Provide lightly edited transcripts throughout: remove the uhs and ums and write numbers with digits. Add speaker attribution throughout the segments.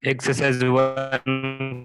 Speaker 1: Exercise 1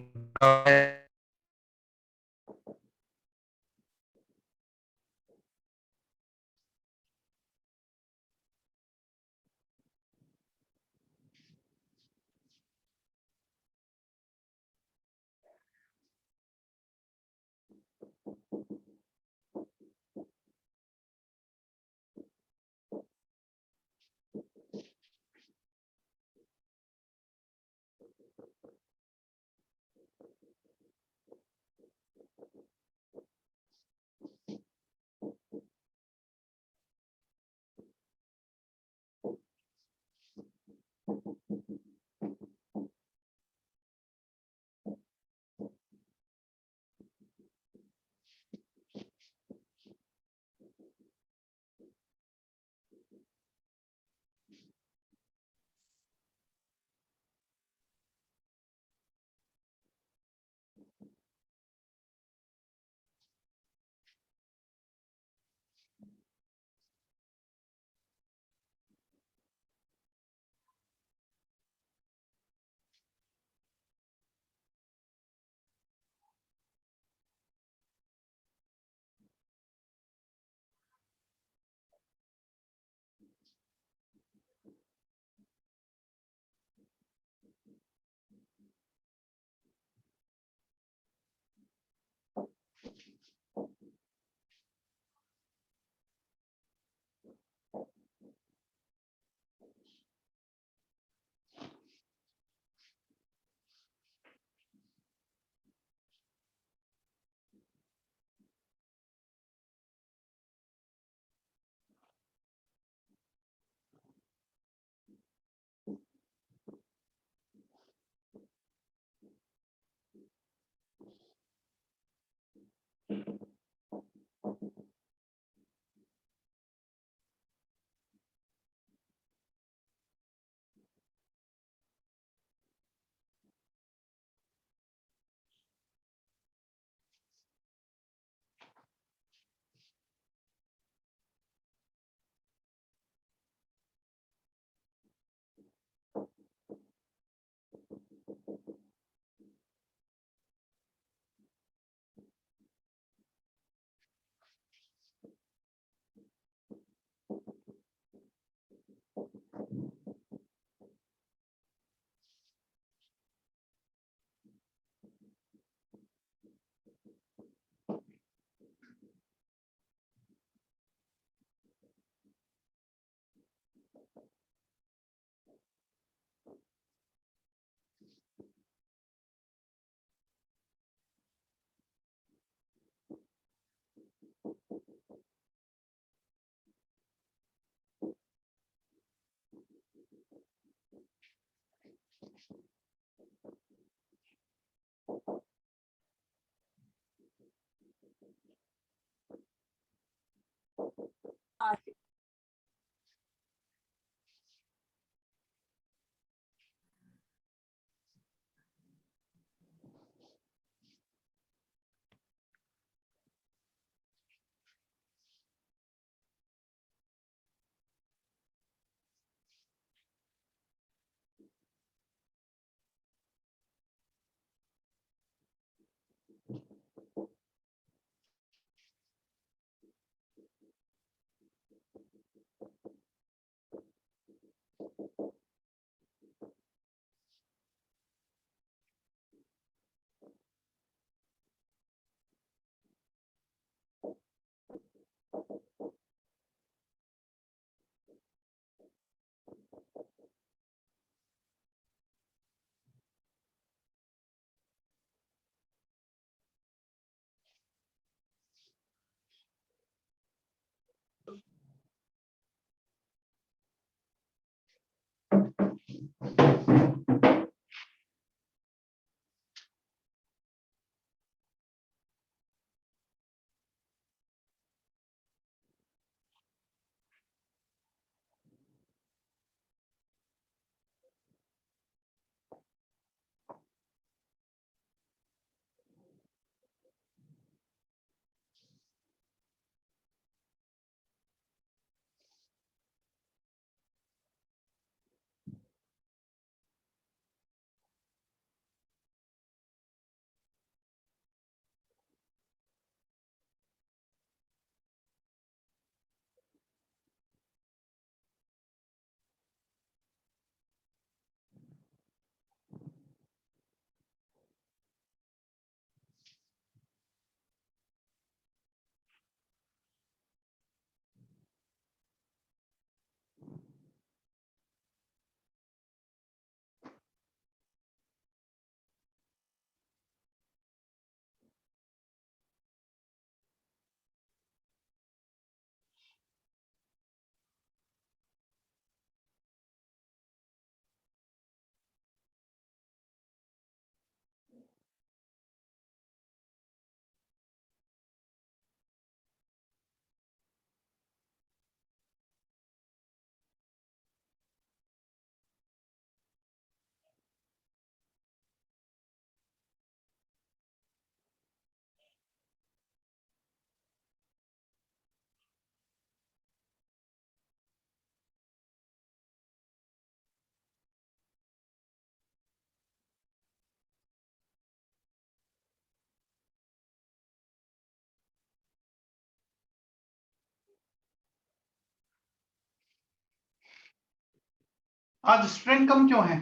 Speaker 2: आज student कम क्यों है?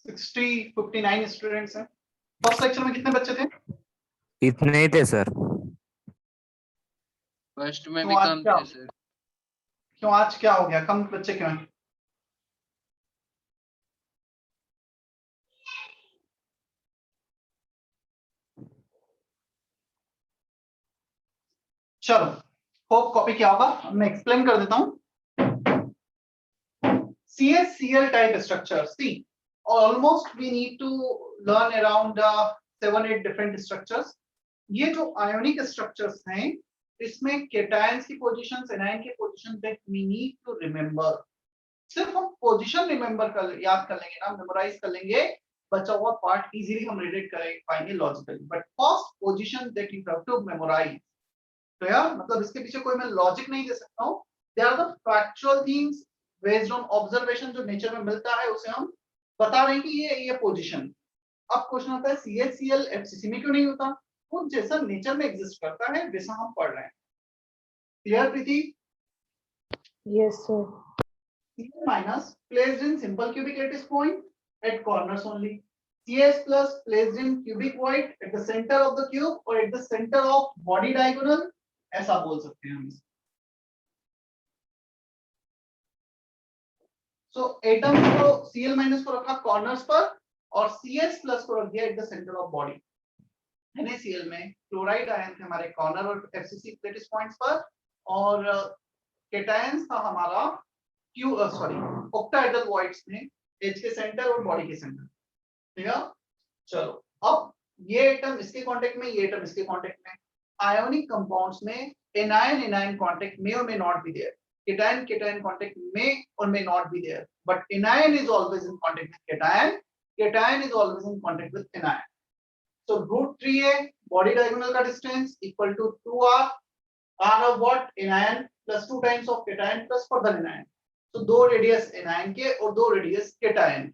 Speaker 2: 59 स्टूडेंट्स हैं। फर्स्ट लेक्चर में कितने बच्चे थे?
Speaker 1: इतने ही थे सर।
Speaker 3: फर्स्ट में
Speaker 2: क्यों
Speaker 3: भी
Speaker 2: आज
Speaker 3: कम
Speaker 2: क्या?
Speaker 3: थे सर।
Speaker 2: क्यों आज क्या हो गया? कम बच्चे क्यों हैं? चलो होप कॉपी क्या होगा मैं एक्सप्लेन कर देता हूं। CSCl type structure. See, almost we need to learn around 7-8 different structures. ये जो ionic structures हैं, इसमें cations की positions, anion की position that we need to remember. सिर्फ हम पोजीशन रिमेंबर कर याद कर लेंगे ना, मेमोराइज कर लेंगे, बचा हुआ पार्ट इजीली हम रिलेट कर पाएंगे logically. But first position that you have to memorise. तो यार मतलब इसके पीछे कोई मैं लॉजिक नहीं दे सकता हूँ। They are the factual things based on observation जो नेचर में मिलता है, उसे हम बता रहे हैं कि ये पोजीशन। अब क्वेश्चन आता है CHCl FCC में क्यों नहीं होता? वो जैसा नेचर में एग्जिस्ट करता है वैसा हम पढ़ रहे हैं। Clear Preeti?
Speaker 4: Yes, sir.
Speaker 2: Cl minus placed in simple cubic lattice point at corners only. Cs plus placed in cubic void at the center of the cube or at the center of body diagonal, ऐसा बोल सकते हैं हम इसे। So atom को Cl minus को रखा corners पर और Cs plus को रख दिया at the centre of body. NaCl में क्लोराइड आयन थे हमारे कॉर्नर और FCC lattice पॉइंट्स पर, और केटायंस था हमारा ऑक्टाहेड्रल वॉइड्स में एज के सेंटर और बॉडी के सेंटर। ठीक है, चलो अब ये एटम इसके कांटेक्ट में, ये एटम इसके कांटेक्ट में। आयोनिक कंपाउंड्स में एनायन एनायन कांटेक्ट मे और may not be there, cation cation contact may और may not be there, but anion is always in contact with cation, cation is always in contact with anion. So √3a body diagonal का distance equal to 2r, r of what? Anion plus 2 times of cation plus further anion. तो 2 radius anion के और 2 radius cation.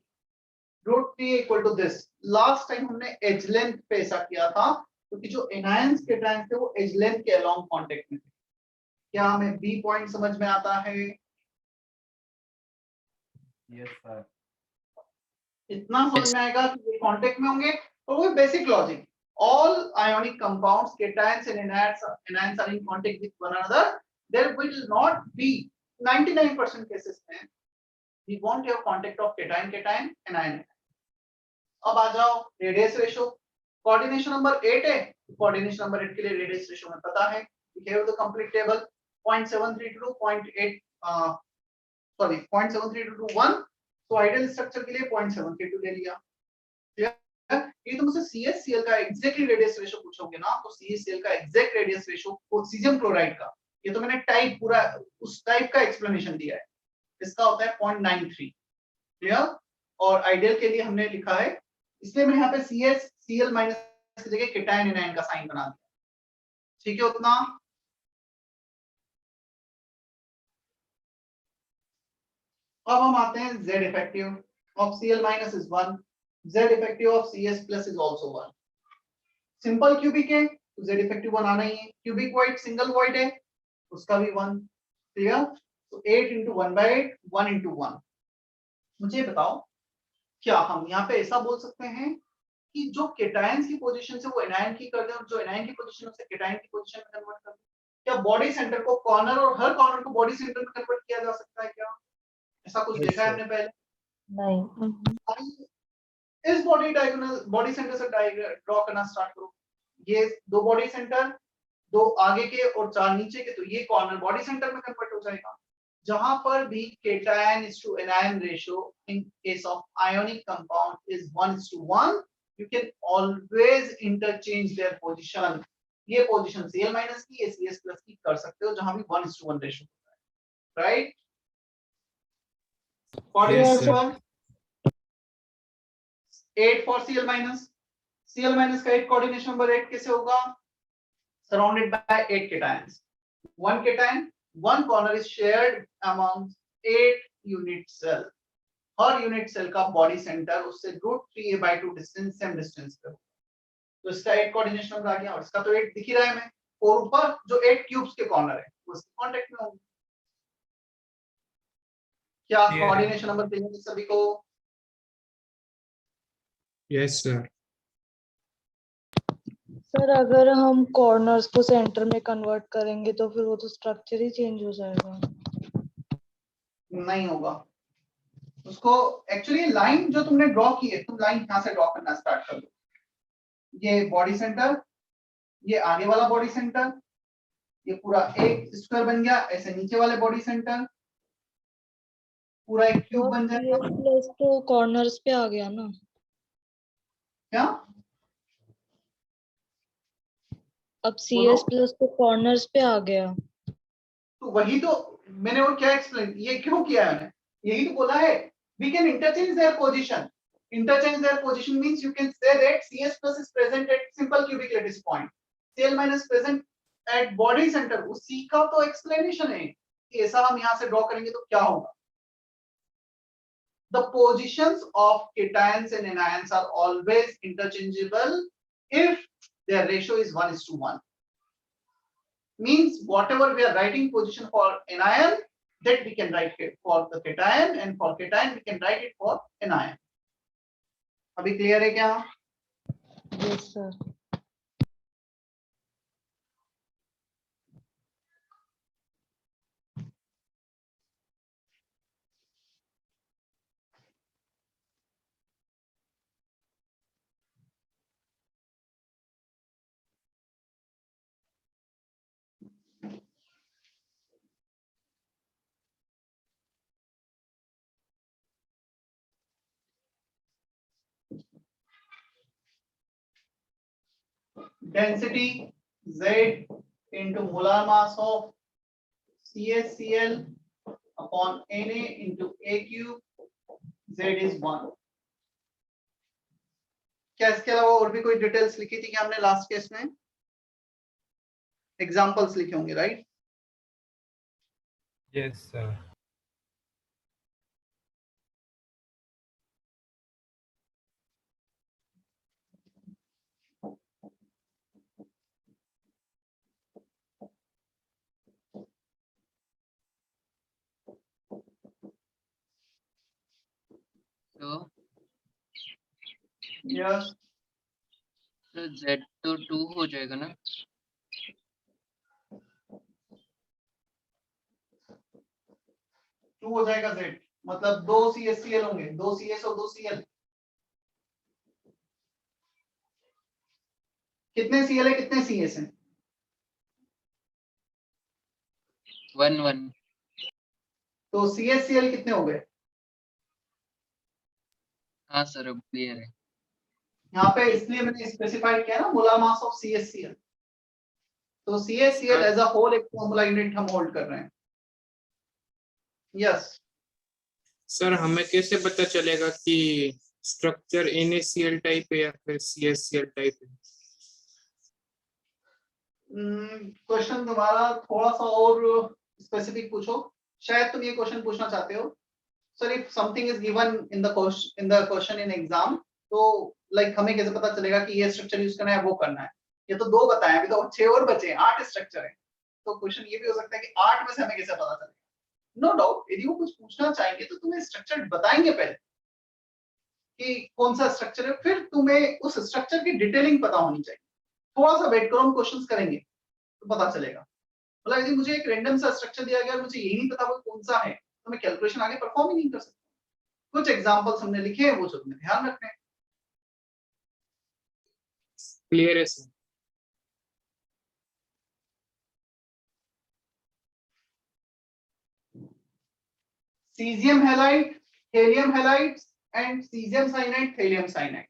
Speaker 2: √3 equal to this. Last time हमने edge length पे ऐसा किया था क्योंकि जो एनायंस केटायंस थे वो एज लेंथ के अलोंग कांटेक्ट में थे। क्या हमें बी पॉइंट समझ में आता है?
Speaker 1: Yes sir.
Speaker 2: इतना समझ में आएगा कि ये कांटेक्ट में होंगे। और वो basic logic, all ionic compounds cations and anions are in contact with one another, there will not be 99% cases में we won't have contact of cation cation anion। अब आ जाओ रेडियस रेशियो। कोऑर्डिनेशन नंबर 8 है, coordination number 8 के लिए radius ratio में पता है, we have the complete table 0.73 to 0.8 0.73 to 1। तो आइडियल स्ट्रक्चर के लिए 0.72 ले लिया। ये तो मुझसे CHCl का एग्जैक्टली रेडियस रेशियो पूछोगे ना, तो CHCl का exact radius ratio caesium chloride का, ये तो मैंने टाइप पूरा उस टाइप का एक्सप्लेनेशन दिया है, इसका होता है 0.93। क्लियर? और आइडियल के लिए हमने लिखा है, इसलिए मैंने यहाँ पे CHCl माइनस की जगह केटायन एनायन का साइन बना दिया। ठीक है उतना? अब हम आते हैं Z effective of Cl minus is 1, Z effective of CS plus is also 1। Simple cubic है तो Z effective 1 आना ही है, क्यूबिक वॉइड सिंगल वॉइड है उसका भी 1। क्लियर? तो 8 into 1/8, 1 into 1। मुझे बताओ क्या हम यहाँ पे ऐसा बोल सकते हैं कि जो केटायंस की पोजीशन से वो एनायन की कर दें और जो एनायन की पोजीशन से केटायन की पोजीशन में कन्वर्ट कर दें? क्या बॉडी सेंटर को कॉर्नर और हर कॉर्नर को बॉडी सेंटर में कन्वर्ट किया जा सकता है क्या? ऐसा कुछ देखा है हमने पहले?
Speaker 4: नहीं।
Speaker 2: इस बॉडी डायगोनल बॉडी सेंटर से ड्रॉ करना स्टार्ट करो। ये 2 बॉडी सेंटर, 2 आगे के और 4 नीचे के, तो ये कॉर्नर बॉडी सेंटर में कन्वर्ट हो जाएगा। जहां पर भी cation is to anion ratio in case of ionic compound is 1:1, you can always interchange their position। ये पोजीशन Cl माइनस की, ये Cs प्लस की कर सकते हो जहां भी 1:1 रेशियो होता है, right? Coordination 8 for Cl minus, Cl minus का 8 कोऑर्डिनेशन नंबर 8 कैसे होगा? Surrounded by 8 cations, 1 cation, 1 corner is shared among 8 unit cell। Her unit cell का बॉडी सेंटर उससे √3a/2 डिस्टेंस सेम डिस्टेंस पे, तो इसका 8 कोऑर्डिनेशन नंबर आ गया और इसका तो 8 दिख ही रहा है हमें, और ऊपर जो 8 क्यूब्स के कॉर्नर है वो इसके कांटेक्ट में होंगे। क्या
Speaker 3: Clear है।
Speaker 2: कोऑर्डिनेशन नंबर क्लियर है सभी को?
Speaker 3: Yes sir.
Speaker 4: सर अगर हम कॉर्नर्स को सेंटर में कन्वर्ट करेंगे तो फिर वो तो स्ट्रक्चर ही चेंज हो जाएगा।
Speaker 2: नहीं होगा, उसको एक्चुअली लाइन जो तुमने ड्रॉ की है, तुम लाइन यहां से ड्रॉ करना स्टार्ट कर दो। ये बॉडी सेंटर, ये आगे वाला बॉडी सेंटर, ये पूरा एक स्क्वायर बन गया, ऐसे नीचे वाले बॉडी सेंटर पूरा एक क्यूब
Speaker 4: और
Speaker 2: बन जाएगा।
Speaker 4: CS प्लस तो कॉर्नर्स पे आ गया ना।
Speaker 2: क्या
Speaker 4: अब
Speaker 2: बोलो?
Speaker 4: CS प्लस तो कॉर्नर्स पे आ गया।
Speaker 2: तो वही तो मैंने और क्या एक्सप्लेन, ये क्यों किया है मैंने, यही तो बोला है we can interchange their position. Interchange their position means you can say that CS plus is present at simple cubic lattice point, CL minus present at body center. उसी का तो एक्सप्लेनेशन है कि ऐसा हम यहाँ से ड्रॉ करेंगे तो क्या होगा। The positions of cations and anions are always interchangeable if their ratio is 1:1. Means whatever we are writing position for anion, that we can write it for the cation, and for cation we can write it for anion. अभी clear है क्या?
Speaker 4: Yes sir.
Speaker 2: Density Z into molar mass of CaCl upon Na into A cube, Z is 1. क्या इसके अलावा और भी कोई details लिखी थी क्या हमने लास्ट केस में? एग्जांपल्स लिखे होंगे, राइट?
Speaker 3: Yes sir.
Speaker 5: तो
Speaker 2: यस,
Speaker 5: Z तो 2 हो जाएगा ना?
Speaker 2: टू हो जाएगा Z, मतलब दो CaCl होंगे, दो CS और दो Cl। कितने Cl है कितने CS हैं?
Speaker 5: 1 1।
Speaker 2: तो CaCl कितने हो गए?
Speaker 5: हाँ सर अब क्लियर है।
Speaker 2: यहाँ पे इसलिए मैंने स्पेसिफाइड किया ना मोलर मास ऑफ CaCl। तो CaCl एज अ होल एक फॉर्मूला यूनिट हम होल्ड कर रहे हैं। यस,
Speaker 3: सर हमें कैसे पता चलेगा कि स्ट्रक्चर NaCl टाइप है या फिर CaCl टाइप है?
Speaker 2: क्वेश्चन तुम्हारा थोड़ा सा और स्पेसिफिक पूछो, शायद तुम ये क्वेश्चन पूछना चाहते हो sir if something is given in the question in exam, तो लाइक हमें कैसे पता चलेगा कि ये स्ट्रक्चर यूज करना है वो करना है? ये तो दो बताए, अभी तो 6 और बचे हैं, 8 स्ट्रक्चर है। तो क्वेश्चन ये भी हो सकता है कि 8 में से हमें कैसे पता चलेगा? नो डाउट यदि वो कुछ पूछना चाहेंगे तो तुम्हें स्ट्रक्चर बताएंगे पहले कि कौन सा स्ट्रक्चर है, फिर तुम्हें उस स्ट्रक्चर की डिटेलिंग पता होनी चाहिए। थोड़ा सा वेट करो, हम क्वेश्चंस करेंगे तो पता चलेगा। मतलब यदि मुझे एक रैंडम सा स्ट्रक्चर दिया गया और मुझे यही नहीं पता वो कौन सा है, तो मैं कैलकुलेशन आगे परफॉर्म ही नहीं कर सकता। कुछ एग्जांपल्स हमने लिखे हैं, वो जो तुम्हें ध्यान रखने हैं।
Speaker 3: क्लियर है sir.
Speaker 2: Caesium halide, thallium halide and caesium cyanide, thallium cyanide.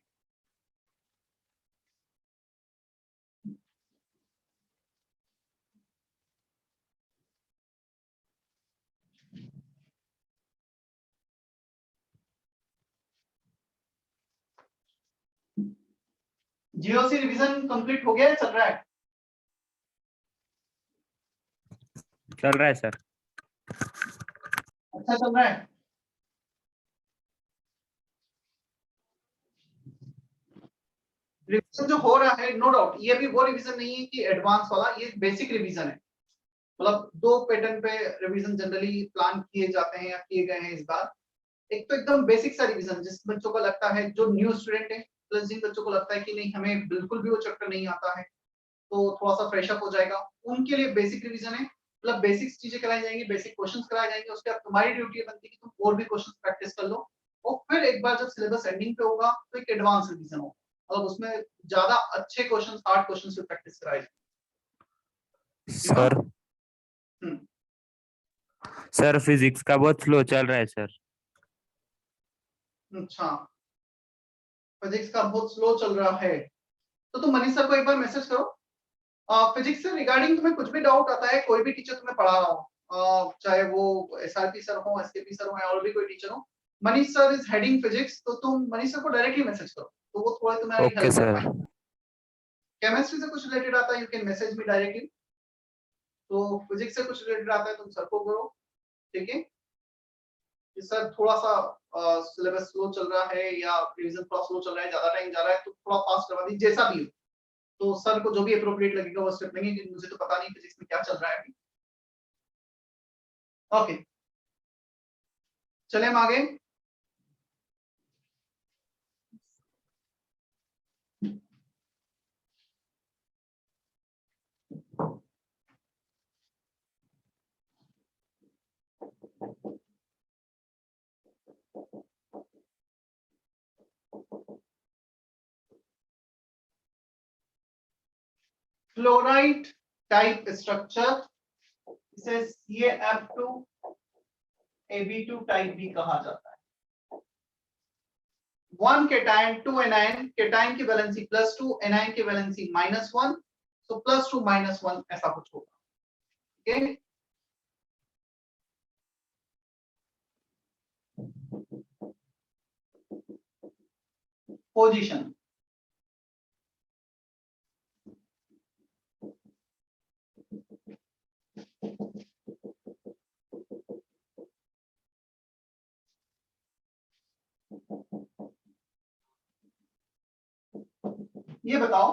Speaker 2: GOC revision complete हो गया है, चल रहा है?
Speaker 1: चल रहा है सर।
Speaker 2: अच्छा चल रहा है। रिवीजन जो हो रहा है, नो डाउट ये भी वो रिवीजन नहीं है कि एडवांस वाला, ये बेसिक रिवीजन है। मतलब 2 पैटर्न पे रिवीजन जनरली प्लान किए जाते हैं या किए गए हैं इस बार। एक तो एकदम बेसिक सा रिवीजन, जिस बच्चों को लगता है, जो न्यू स्टूडेंट है प्लस जिन बच्चों को लगता है कि नहीं हमें बिल्कुल भी वो चैप्टर नहीं आता है, तो थोड़ा सा फ्रेश अप हो जाएगा, उनके लिए बेसिक रिवीजन है। मतलब बेसिक चीजें कराई जाएंगी, बेसिक क्वेश्चंस कराए जाएंगे, उसके बाद तुम्हारी ड्यूटी बनती है कि तुम और भी क्वेश्चंस प्रैक्टिस कर लो, और फिर एक बार जब सिलेबस एंडिंग पे होगा तो एक एडवांस रिवीजन होगा, मतलब उसमें ज्यादा अच्छे क्वेश्चंस, हार्ड क्वेश्चंस पे प्रैक्टिस कराई जाएगी।
Speaker 1: सर
Speaker 2: हम्म,
Speaker 1: सर फिजिक्स का बहुत स्लो चल रहा है सर।
Speaker 2: अच्छा, फिजिक्स का बहुत स्लो चल रहा है, तो तुम मनीष सर को एक बार मैसेज करो। फिजिक्स से रिगार्डिंग तुम्हें कुछ भी डाउट आता है, कोई भी टीचर तुम्हें पढ़ा रहा हो, चाहे वो एसआरपी सर हो, एसकेपी सर हो, या और भी कोई टीचर हो, Manish sir is heading physics, तो तुम मनीष सर को डायरेक्टली मैसेज करो, तो वो थोड़ा तुम्हारी
Speaker 1: ओके
Speaker 2: हेल्प कर
Speaker 1: सर।
Speaker 2: पाएंगे। केमिस्ट्री से कुछ रिलेटेड आता है, you can message me directly. तो फिजिक्स से कुछ रिलेटेड आता है, तुम सर को करो, ठीक है। कि सर थोड़ा सा सिलेबस स्लो चल रहा है या रिवीजन थोड़ा स्लो चल रहा है, ज्यादा टाइम जा रहा है, तो थोड़ा फास्ट करवा दीजिए, जैसा भी हो। तो सर को जो भी अप्रोप्रिएट लगेगा वो स्टेप लेंगे, कि मुझे तो पता नहीं फिजिक्स में क्या चल रहा है अभी। ओके, चले हम आगे। फ्लोराइड टाइप स्ट्रक्चर, इसे CaF2 Ab2 टाइप भी कहा जाता है। 1 केटायन 2 एनायन, केटायन की वैलेंसी +2, एनायन की वैलेंसी -1, तो +2 -1 ऐसा कुछ होगा, ठीक है। पोजीशन, ये बताओ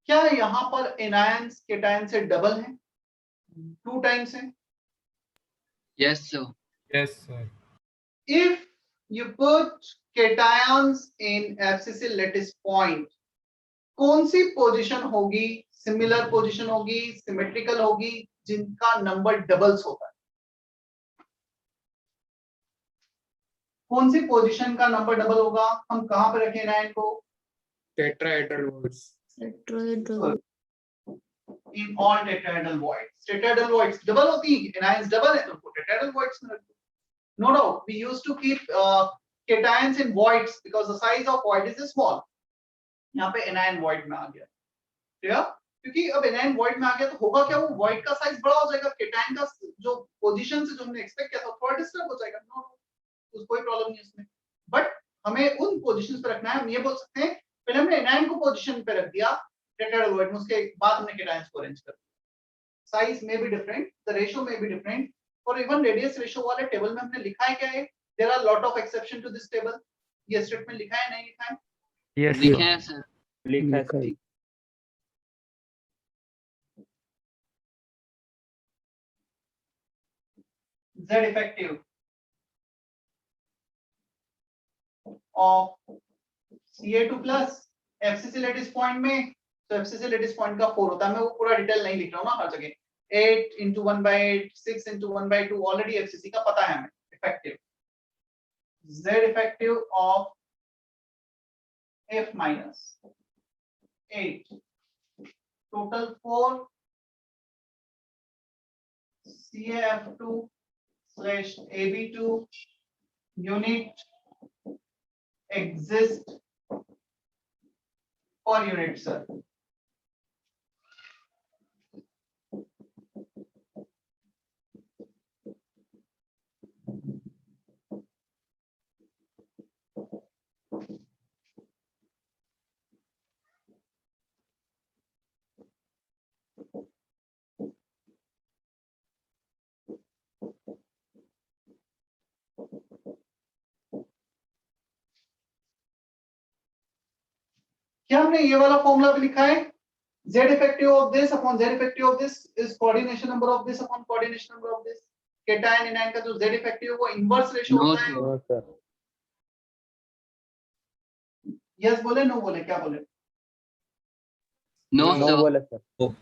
Speaker 2: क्या यहां पर एनायंस केटायन से डबल है, 2 टाइम्स है?
Speaker 5: Yes, sir.
Speaker 3: Yes sir.
Speaker 2: If you put cations in abscissa lattice point, कौन सी पोजीशन होगी, सिमिलर पोजीशन होगी, सिमेट्रिकल होगी, जिनका नंबर डबल्स होता है? कौन सी पोजीशन का नंबर डबल होगा? हम कहां पे रखें एनायन को?
Speaker 3: Tetrahedral voids.
Speaker 2: In all tetrahedral voids. Tetrahedral voids double होती है, एनायंस डबल है, तो उनको टेट्राहेड्रल वॉइड्स में रख दो। No doubt, we used to keep cations in voids because the size of void is small. यहाँ पे anion void में आ गया, ठीक है? क्योंकि अब anion void में आ गया तो होगा क्या, वो void का साइज बड़ा हो जाएगा, cation का जो पोजीशन से जो हमने एक्सपेक्ट किया था थोड़ा डिस्टर्ब हो जाएगा। नो, तो कोई प्रॉब्लम नहीं उसमें, बट हमें उन पोजीशंस पे रखना है। हम ये बोल सकते हैं पहले हमने anion को पोजीशन पे रख दिया टेट्राहेड्रल वॉइड में, उसके बाद हमने cations को अरेंज कर दिया। साइज में भी डिफरेंट, द रेशियो में भी डिफरेंट, और इवन रेडियस रेशियो वाले टेबल में हमने लिखा है क्या है, there are lot of exception to this table. ये स्टेटमेंट लिखा है, नहीं लिखा है?
Speaker 1: यस
Speaker 5: लिखे हैं सर।
Speaker 1: लिखा है sir.
Speaker 2: Z effective of Ca2 plus FCC lattice point में, तो FCC लेटिस पॉइंट का 4 होता है। मैं वो पूरा डिटेल नहीं लिख रहा हूँ ना हर जगह, 8 × 1/8, 6 × 1/2, ऑलरेडी FCC का पता है हमें। Effective Z effective of F minus 8, total 4 CaF2/Ab2 unit exist per unit, sir. क्या हमने ये वाला फॉर्मूला भी लिखा है? Z effective of this upon Z effective of this is coordination number of this upon coordination number of this. Cation anion का जो Z effective है वो inverse ratio
Speaker 5: No,
Speaker 2: होता है.
Speaker 1: No sir.
Speaker 2: Yes बोले, no बोले, क्या बोले?
Speaker 5: no,
Speaker 1: no
Speaker 5: sir.
Speaker 1: बोले sir.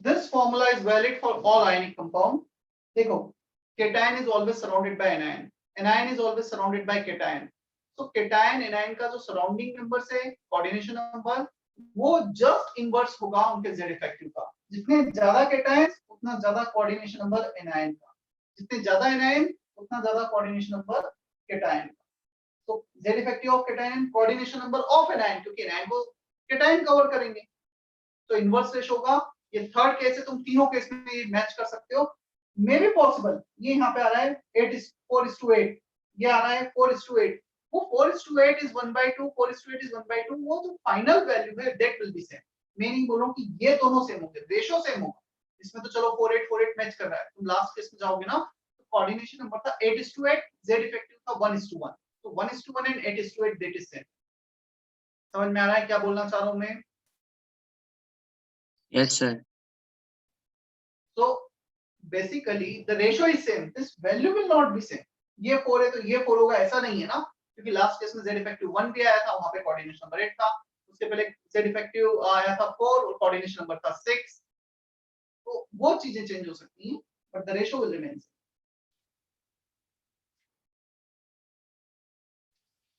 Speaker 2: This formula is valid for all ionic compound. देखो, cation is always surrounded by anion. Anion is always surrounded by cation. So cation anion का जो surrounding numbers है, coordination number, वो just inverse होगा उनके Z effective का. जितने ज्यादा cation, उतना ज्यादा coordination number anion का. जितने ज्यादा anion, उतना ज्यादा coordination number cation का. So Z effective of cation, coordination number of anion, क्योंकि anion को cation cover करेंगे. तो इनवर्स रेशो होगा. ये थर्ड केस है, तुम तीनों केस में मैच कर सकते हो. मे बी पॉसिबल, ये यहाँ पे आ रहा है 4:8, ये आ रहा है 4:8. वो 4:8 is 1/2, 4:8 is 1/2. वो जो फाइनल वैल्यू है दैट विल बी सेम. मैं नहीं बोल रहा हूँ कि ये दोनों सेम होंगे, रेशो सेम होगा. इसमें तो चलो 4:8 मैच कर रहा है. तुम लास्ट केस में जाओगे ना, तो कोऑर्डिनेशन नंबर था 8:8, Z इफेक्टिव था 1:1. तो 1:1 एंड 8:8 दैट इज सेम. समझ में आ रहा है क्या बोलना चाह रहा हूँ मैं?
Speaker 5: Yes, sir.
Speaker 2: So basically the ratio is same. This value will not be same. ये 4 है तो ये 4 होगा, ऐसा नहीं है ना, क्योंकि लास्ट केस में Z इफेक्टिव 1 भी आया था, वहां पे कोऑर्डिनेशन नंबर 8 था. उसके पहले Z इफेक्टिव आया था 4 और कोऑर्डिनेशन नंबर था 6. तो वो चीजें चेंज हो सकती हैं, but the ratio will remain same.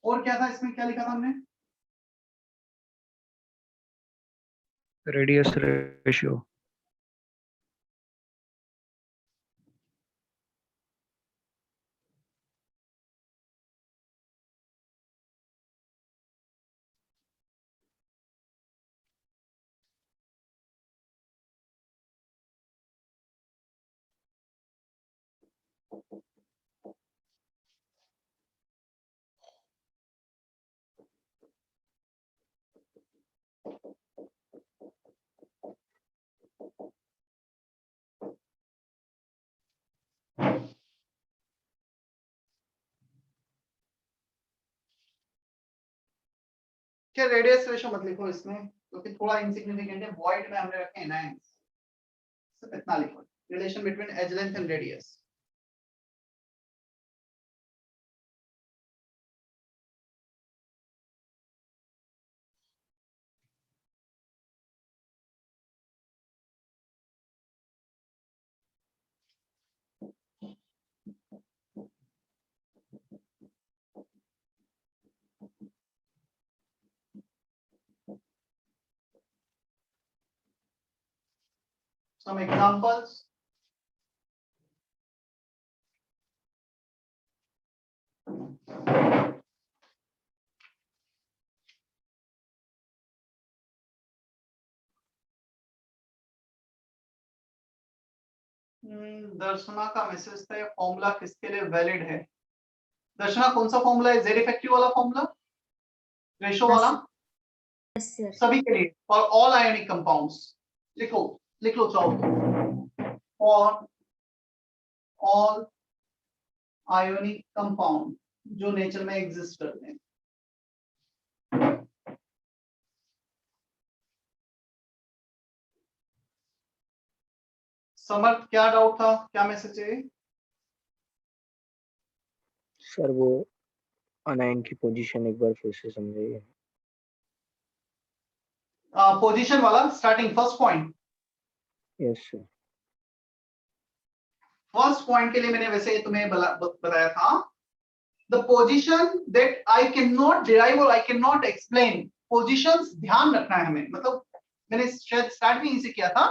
Speaker 2: और क्या था इसमें, क्या लिखा था हमने?
Speaker 1: Radius ratio.
Speaker 2: क्या रेडियस रेशियो मत लिखो इसमें, क्योंकि थोड़ा इनसिग्निफिकेंट है. वॉइड में हमने रखे एनायंस, सिर्फ इतना लिखो, relation between edge length and radius. Some examples. Darshana का मैसेज था, ये फॉर्मूला किसके लिए वैलिड है? दर्शना कौन सा फॉर्मूला है? Z इफेक्टिव वाला फॉर्मूला, रेशो वाला? सभी के लिए, फॉर ऑल आयोनिक कंपाउंड्स. लिखो, लिख लो चाहो तो. फॉर ऑल आयोनिक कंपाउंड जो नेचर में एग्जिस्ट करते हैं. समर्थ, क्या डाउट था, क्या मैसेज है?
Speaker 6: सर वो अनायन की पोजीशन एक बार फिर से समझाइए.
Speaker 2: पोजीशन वाला starting first point.
Speaker 6: Yes sir.
Speaker 2: First point के लिए मैंने वैसे तुम्हें बताया था, the position that I can not derive और I can not explain. Positions ध्यान रखना है हमें, मतलब मैंने शायद स्टार्ट भी इनसे किया था.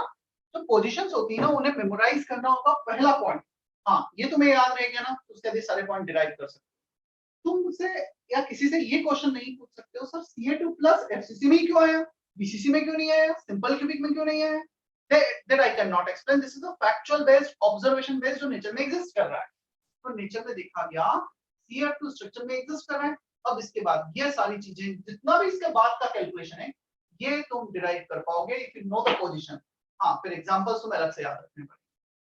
Speaker 2: तो पोजीशंस होती है ना, उन्हें मेमोराइज करना होगा, पहला पॉइंट. हाँ, ये तुम्हें याद रह गया ना, उसके बाद सारे पॉइंट डिराइव कर सकते हो. तुम मुझसे या किसी से ये क्वेश्चन नहीं पूछ सकते हो, सर Ca2+ FCC में क्यों आया, BCC में क्यों नहीं आया, सिंपल क्यूबिक में क्यों नहीं आया? that I cannot explain. This is a factual based, observation based जो नेचर में एग्जिस्ट कर रहा है. तो नेचर में देखा गया Ca2 स्ट्रक्चर में एग्जिस्ट कर रहा है, अब इसके बाद ये सारी चीजें जितना भी इसके बाद का कैलकुलेशन है ये तुम डिराइव कर पाओगे if you know the position. हाँ, फिर एग्जांपल्स तुम्हें अलग से याद रखने पड़ेंगे।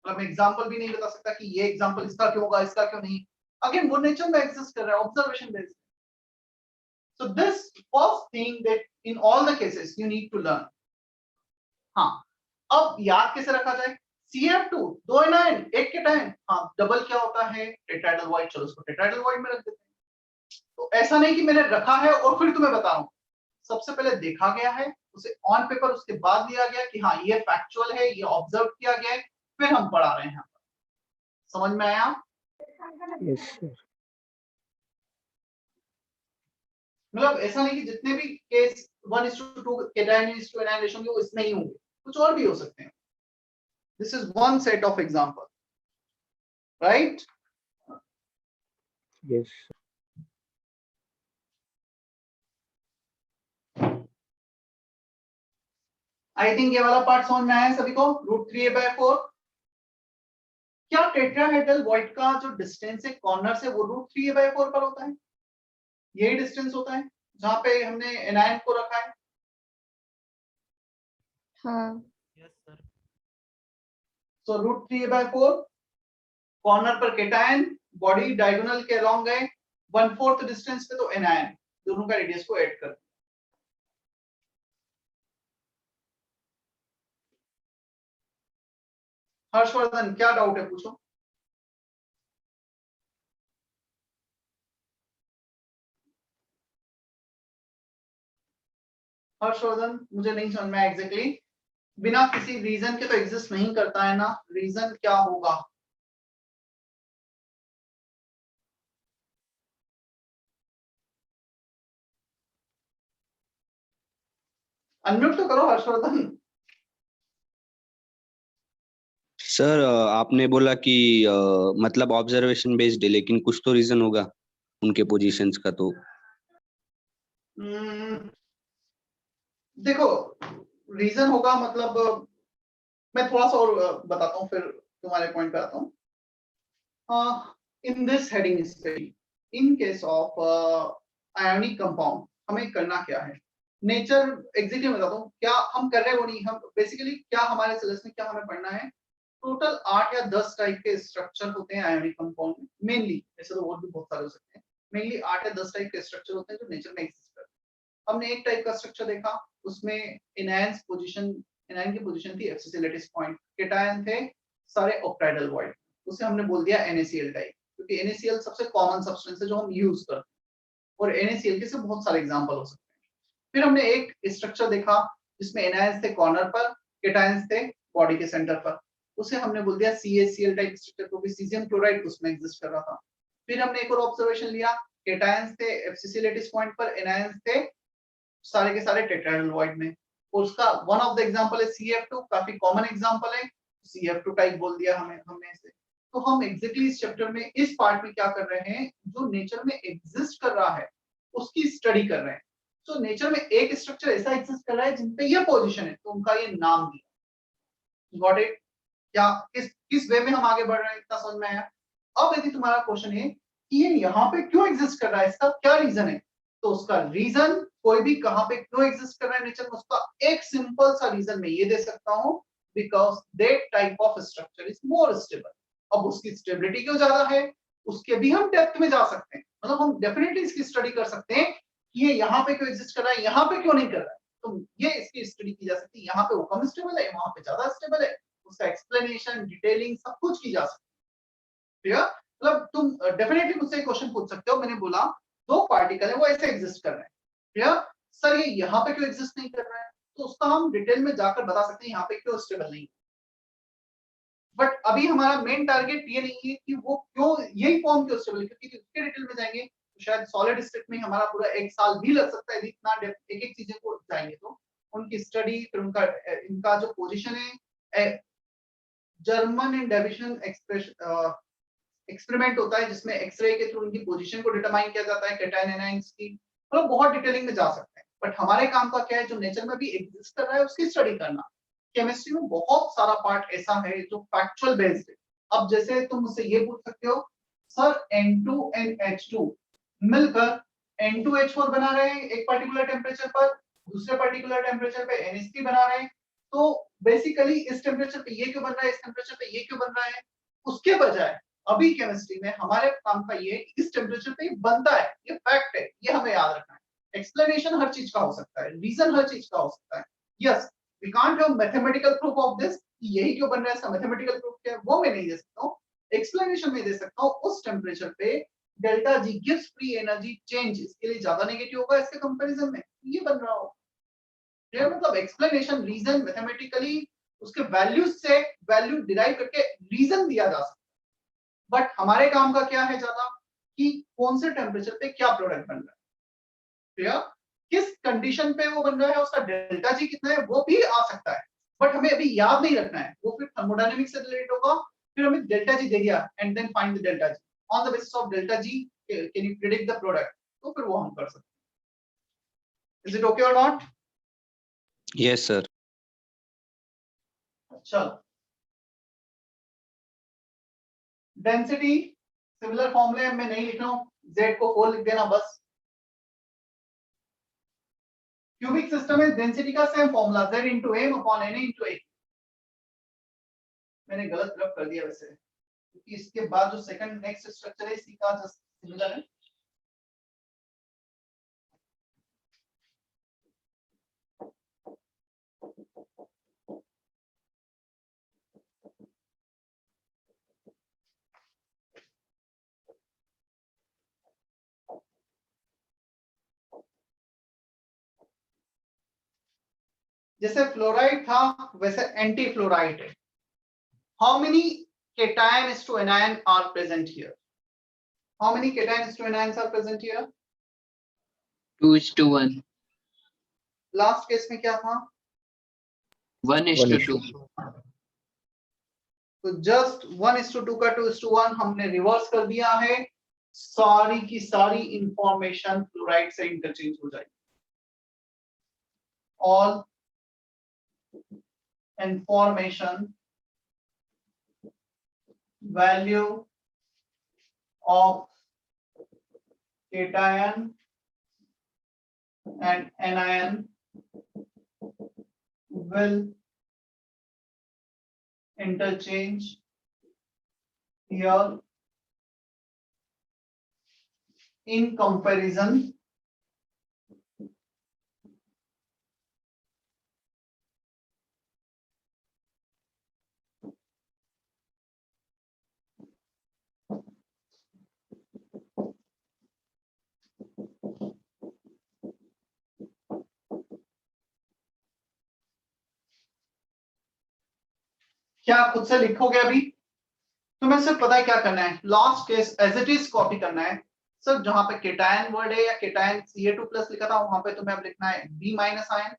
Speaker 2: मतलब मैं एग्जांपल भी नहीं बता सकता कि ये एग्जांपल इसका क्यों होगा, इसका क्यों नहीं। अगेन वो नेचर में एग्जिस्ट कर रहा है, observation based. So this first thing that in all the cases you need to learn. हाँ, अब याद कैसे रखा जाए? CF2 दो एनायन एक केटायन। हाँ, डबल क्या होता है? Tetrahedral void. चलो उसको टेट्राहेड्रल वॉइड में रख देते हैं। तो ऐसा नहीं कि मैंने रखा है और फिर तुम्हें बता रहा हूं, सबसे पहले देखा गया है, उसे ऑन पेपर उसके बाद लिया गया कि हाँ ये फैक्चुअल है, ये ऑब्जर्व किया गया है, फिर हम पढ़ा रहे हैं। समझ में आया?
Speaker 6: Yes sir.
Speaker 2: मतलब ऐसा नहीं कि जितने भी case 1:2 cation to anion ratio होंगे वो इसमें ही होंगे, कुछ और भी हो सकते हैं। This is one set of example, right?
Speaker 6: Yes.
Speaker 2: I think ये वाला पार्ट समझ में आया सभी को। √3a/4। क्या टेट्राहेड्रल वॉइड का जो डिस्टेंस है कॉर्नर से वो √3a/4 पर होता है? यही डिस्टेंस होता है जहां पे हमने एनायन को रखा है।
Speaker 4: हाँ।
Speaker 2: सो √3a/4 कॉर्नर पर केटायन, बॉडी डायगोनल के अलोंग गए 1/4 डिस्टेंस पे तो एनायन, दोनों का रेडियस को ऐड कर। हर्षवर्धन क्या डाउट है, पूछो। हर्षवर्धन मुझे नहीं समझ में एग्जैक्टली, बिना किसी रीजन के तो एग्जिस्ट नहीं करता है ना, रीजन क्या होगा? अनम्यूट तो करो हर्षवर्धन।
Speaker 7: सर आपने बोला कि मतलब ऑब्जर्वेशन बेस्ड है, लेकिन कुछ तो रीजन होगा उनके पोजीशंस का। तो
Speaker 2: देखो रीजन होगा मतलब मैं थोड़ा सा और बताता हूँ फिर तुम्हारे पॉइंट पे आता हूँ। In this heading specially in case of ionic compound हमें करना क्या है, नेचर एग्जैक्टली बताता हूँ क्या हम कर रहे हैं वो नहीं। हम बेसिकली क्या हमारे सिलेबस में क्या हमें पढ़ना है, टोटल 8 या 10 टाइप के स्ट्रक्चर होते हैं आयोनिक कंपाउंड में मेनली, ऐसे तो और भी बहुत सारे हो सकते हैं। मेनली 8 या 10 टाइप के स्ट्रक्चर होते हैं जो नेचर में एग्जिस्ट करते हैं। हमने एक टाइप का स्ट्रक्चर देखा, उसमें एनायन पोजीशन, एनायन की पोजीशन थी एफसीसी लैटिस पॉइंट, केटायन थे सारे ऑक्टाइडल वॉइड, उसे हमने बोल दिया NaCl टाइप, क्योंकि NaCl सबसे कॉमन सब्सटेंस है जो हम यूज करते हैं और NaCl के से बहुत सारे एग्जांपल हो सकते हैं। फिर हमने एक स्ट्रक्चर देखा जिसमें एनायंस थे कॉर्नर पर, केटायंस थे बॉडी के सेंटर पर, उसे हमने बोल दिया CaCl टाइप स्ट्रक्चर, क्योंकि सीजियम क्लोराइड उसमें एग्जिस्ट कर रहा था। फिर हमने एक और ऑब्जर्वेशन लिया, केटायंस थे एफसीसी लैटिस पॉइंट पर, एनायंस थे सारे के सारे टेट्राहेड्रल वॉइड में, और उसका वन ऑफ द एग्जांपल है CF2, काफी कॉमन एग्जांपल है, CF2 टाइप बोल दिया हमने इसे। तो हम एग्जैक्टली इस चैप्टर में इस पार्ट में क्या कर रहे हैं, जो नेचर में एग्जिस्ट कर रहा है उसकी स्टडी कर रहे हैं। तो नेचर में एक स्ट्रक्चर ऐसा एग्जिस्ट कर रहा है जिन पे ये पोजीशन है तो उनका ये नाम दिया। Got it? क्या किस वे में हम आगे बढ़ रहे हैं, इतना समझ में आया? अब यदि तुम्हारा क्वेश्चन है कि ये यहाँ पे क्यों एग्जिस्ट कर रहा है, इसका क्या रीजन है, तो उसका रीजन कोई भी कहां पे क्यों एग्जिस्ट कर रहा है नेचर में, उसका एक सिंपल सा रीजन मैं ये दे सकता हूं, because that type of structure is more stable. अब उसकी स्टेबिलिटी क्यों ज्यादा है, उसके भी हम डेप्थ में जा सकते हैं, मतलब हम डेफिनेटली इसकी स्टडी कर सकते हैं कि ये यहाँ पे क्यों एग्जिस्ट कर रहा है, यहाँ पे क्यों नहीं कर रहा है। तो ये इसकी स्टडी की जा सकती है, यहाँ पे वो कम स्टेबल है, वहां पे ज्यादा स्टेबल है, उसका एक्सप्लेनेशन डिटेलिंग सब कुछ की जा सकती है। मतलब तुम डेफिनेटली मुझसे क्वेश्चन पूछ सकते हो, मैंने बोला दो पार्टिकल है वो ऐसे एग्जिस्ट कर रहे हैं, क्लियर सर, ये यहाँ पे क्यों एग्जिस्ट नहीं कर रहा है, तो उसका हम डिटेल में जाकर बता सकते हैं यहाँ पे क्यों स्टेबल नहीं। बट अभी हमारा मेन टारगेट ये नहीं है कि वो क्यों यही फॉर्म क्यों स्टेबल है, क्योंकि उसके डिटेल में जाएंगे तो शायद सॉलिड स्टेट में हमारा पूरा 1 साल भी लग सकता है यदि इतना एक एक चीजें को जाएंगे तो उनकी स्टडी, फिर उनका इनका जो पोजीशन है, जर्मन एंड डेविशन एक्सपेरिमेंट होता है जिसमें एक्सरे के थ्रू उनकी पोजीशन को डिटरमाइन किया जाता है कैटायन एनायंस की, मतलब बहुत डिटेलिंग में जा सकते हैं। बट हमारे काम का क्या है, जो नेचर में भी एग्जिस्ट कर रहा है उसकी स्टडी करना। केमिस्ट्री में बहुत सारा पार्ट ऐसा है जो फैक्चुअल बेस्ड है। अब जैसे तुम मुझसे ये पूछ सकते हो सर N2 and H2 मिलकर N2H4 बना रहे हैं एक पर्टिकुलर टेम्परेचर पर, दूसरे पर्टिकुलर टेम्परेचर पे NH3 बना रहे हैं, तो बेसिकली इस टेम्परेचर पे ये क्यों बन रहा है, इस टेम्परेचर पे ये क्यों बन रहा है, उसके बजाय अभी केमिस्ट्री में हमारे काम का ये इस टेम्परेचर पे बनता है, ये फैक्ट है, ये हमें याद रखना है। एक्सप्लेनेशन हर चीज का हो सकता है, रीजन हर चीज का हो सकता है। Yes, we can't have mathematical proof of this, यही क्यों बन रहा है, इसका मैथमेटिकल प्रूफ क्या है वो मैं नहीं दे सकता हूँ, एक्सप्लेनेशन में दे सकता हूँ। उस टेम्परेचर पे delta G gives free energy change इसके लिए ज्यादा नेगेटिव होगा इसके कंपैरिजन में, ये बन रहा हो। ये मतलब एक्सप्लेनेशन, रीजन, मैथमेटिकली उसके वैल्यूज से वैल्यू डिराइव करके रीजन दिया जा सकता है। बट हमारे काम का क्या है ज्यादा, कि कौन से टेम्परेचर पे क्या प्रोडक्ट बन रहा है, क्लियर, किस कंडीशन पे वो बन रहा है, उसका डेल्टा जी कितना है वो भी आ सकता है, बट हमें अभी याद नहीं रखना है, वो फिर थर्मोडायनेमिक्स से रिलेटेड होगा। फिर हमें डेल्टा जी दे दिया and then find the delta G, on the basis of delta G can you predict the product, तो फिर वो हम कर सकते हैं। इज इट ओके और नॉट?
Speaker 7: Yes sir.
Speaker 2: चलो, डेंसिटी सिमिलर फॉर्मूले में नहीं लिख रहा हूं, z को 4 लिख देना बस। क्यूबिक सिस्टम में डेंसिटी का same formula z into m upon na into a। मैंने गलत रब कर दिया वैसे, क्योंकि इसके बाद जो सेकंड नेक्स्ट स्ट्रक्चर है इसी का जस्ट सिमिलर है। जैसे फ्लोराइड था वैसे एंटी फ्लोराइड है। How many cations to anion are present here? How many cations to anions are present here?
Speaker 5: 2:1,
Speaker 2: last case में क्या था?
Speaker 5: 1:2.
Speaker 2: तो जस्ट 1:2 का 2:1 हमने रिवर्स कर दिया है, सारी की सारी इंफॉर्मेशन फ्लोराइड से इंटरचेंज हो जाएगी। All information value of cation and anion will interchange here in comparison क्या खुद से लिखोगे अभी? तुम्हें सिर्फ पता है क्या करना है, last case as it is copy करना है। सर जहां पे केटायन वर्ड है या केटायन Ca2+ लिखा था वहां पे तुम्हें अब लिखना है B- आयन,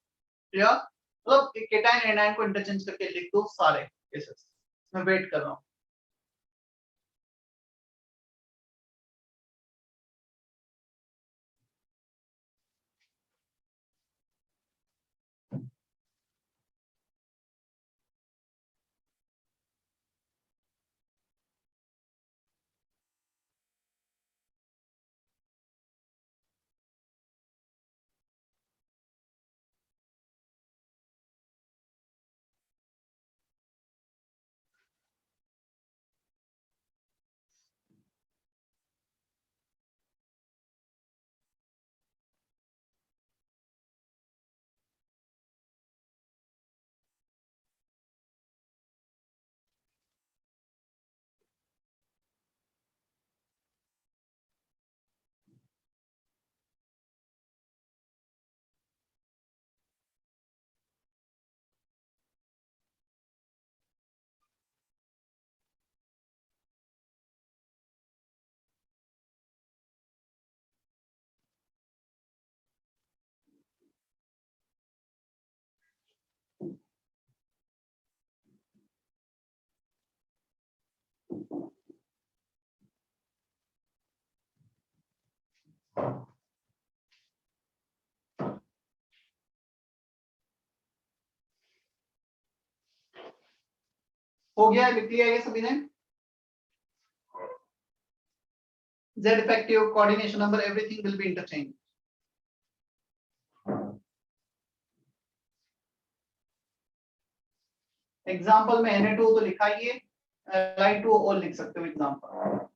Speaker 2: क्लियर? मतलब केटायन एनायन को इंटरचेंज करके लिख दो सारे केसेस। मैं वेट कर रहा हूं। हो गया, लिख लिया ये सभी ने? Z effective, coordination number, everything will be interchanged. Example में Na2 तो लिखा ही है, Li2O लिख सकते हो एग्जाम्पल।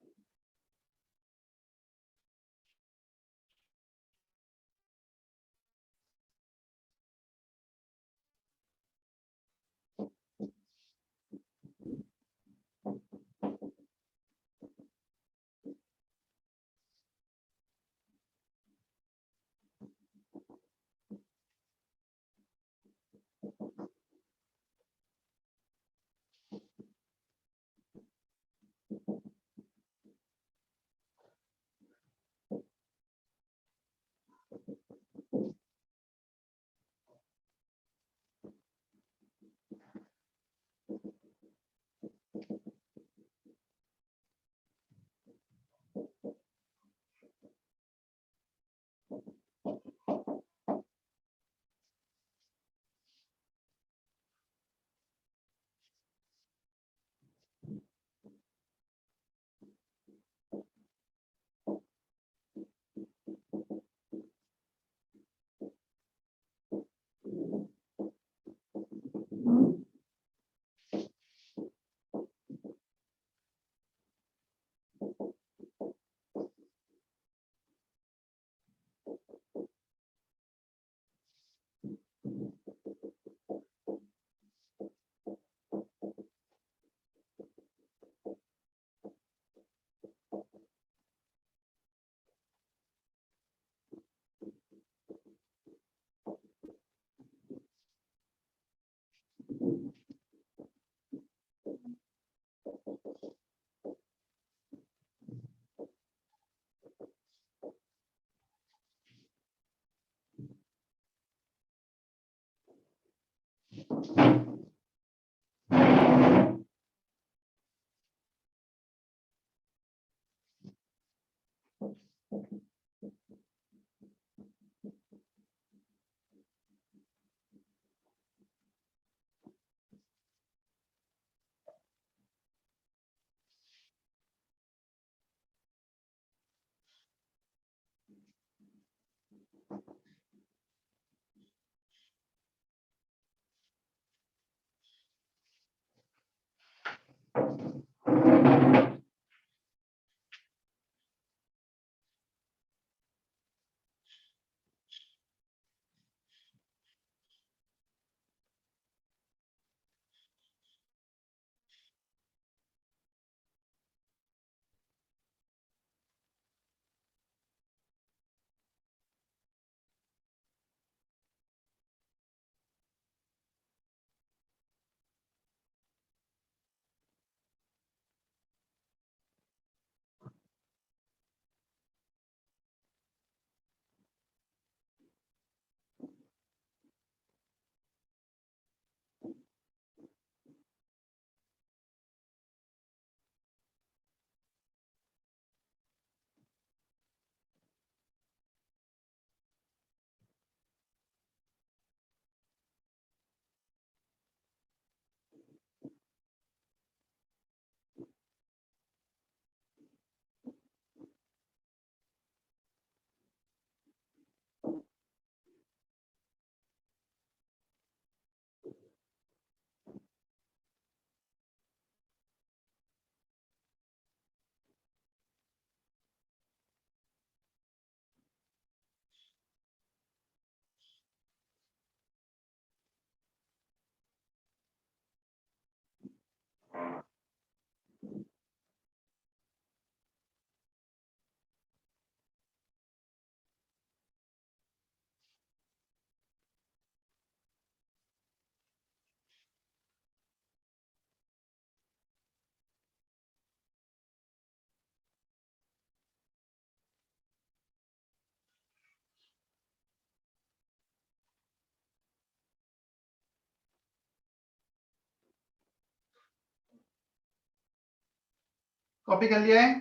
Speaker 2: कॉपी कर लिया है?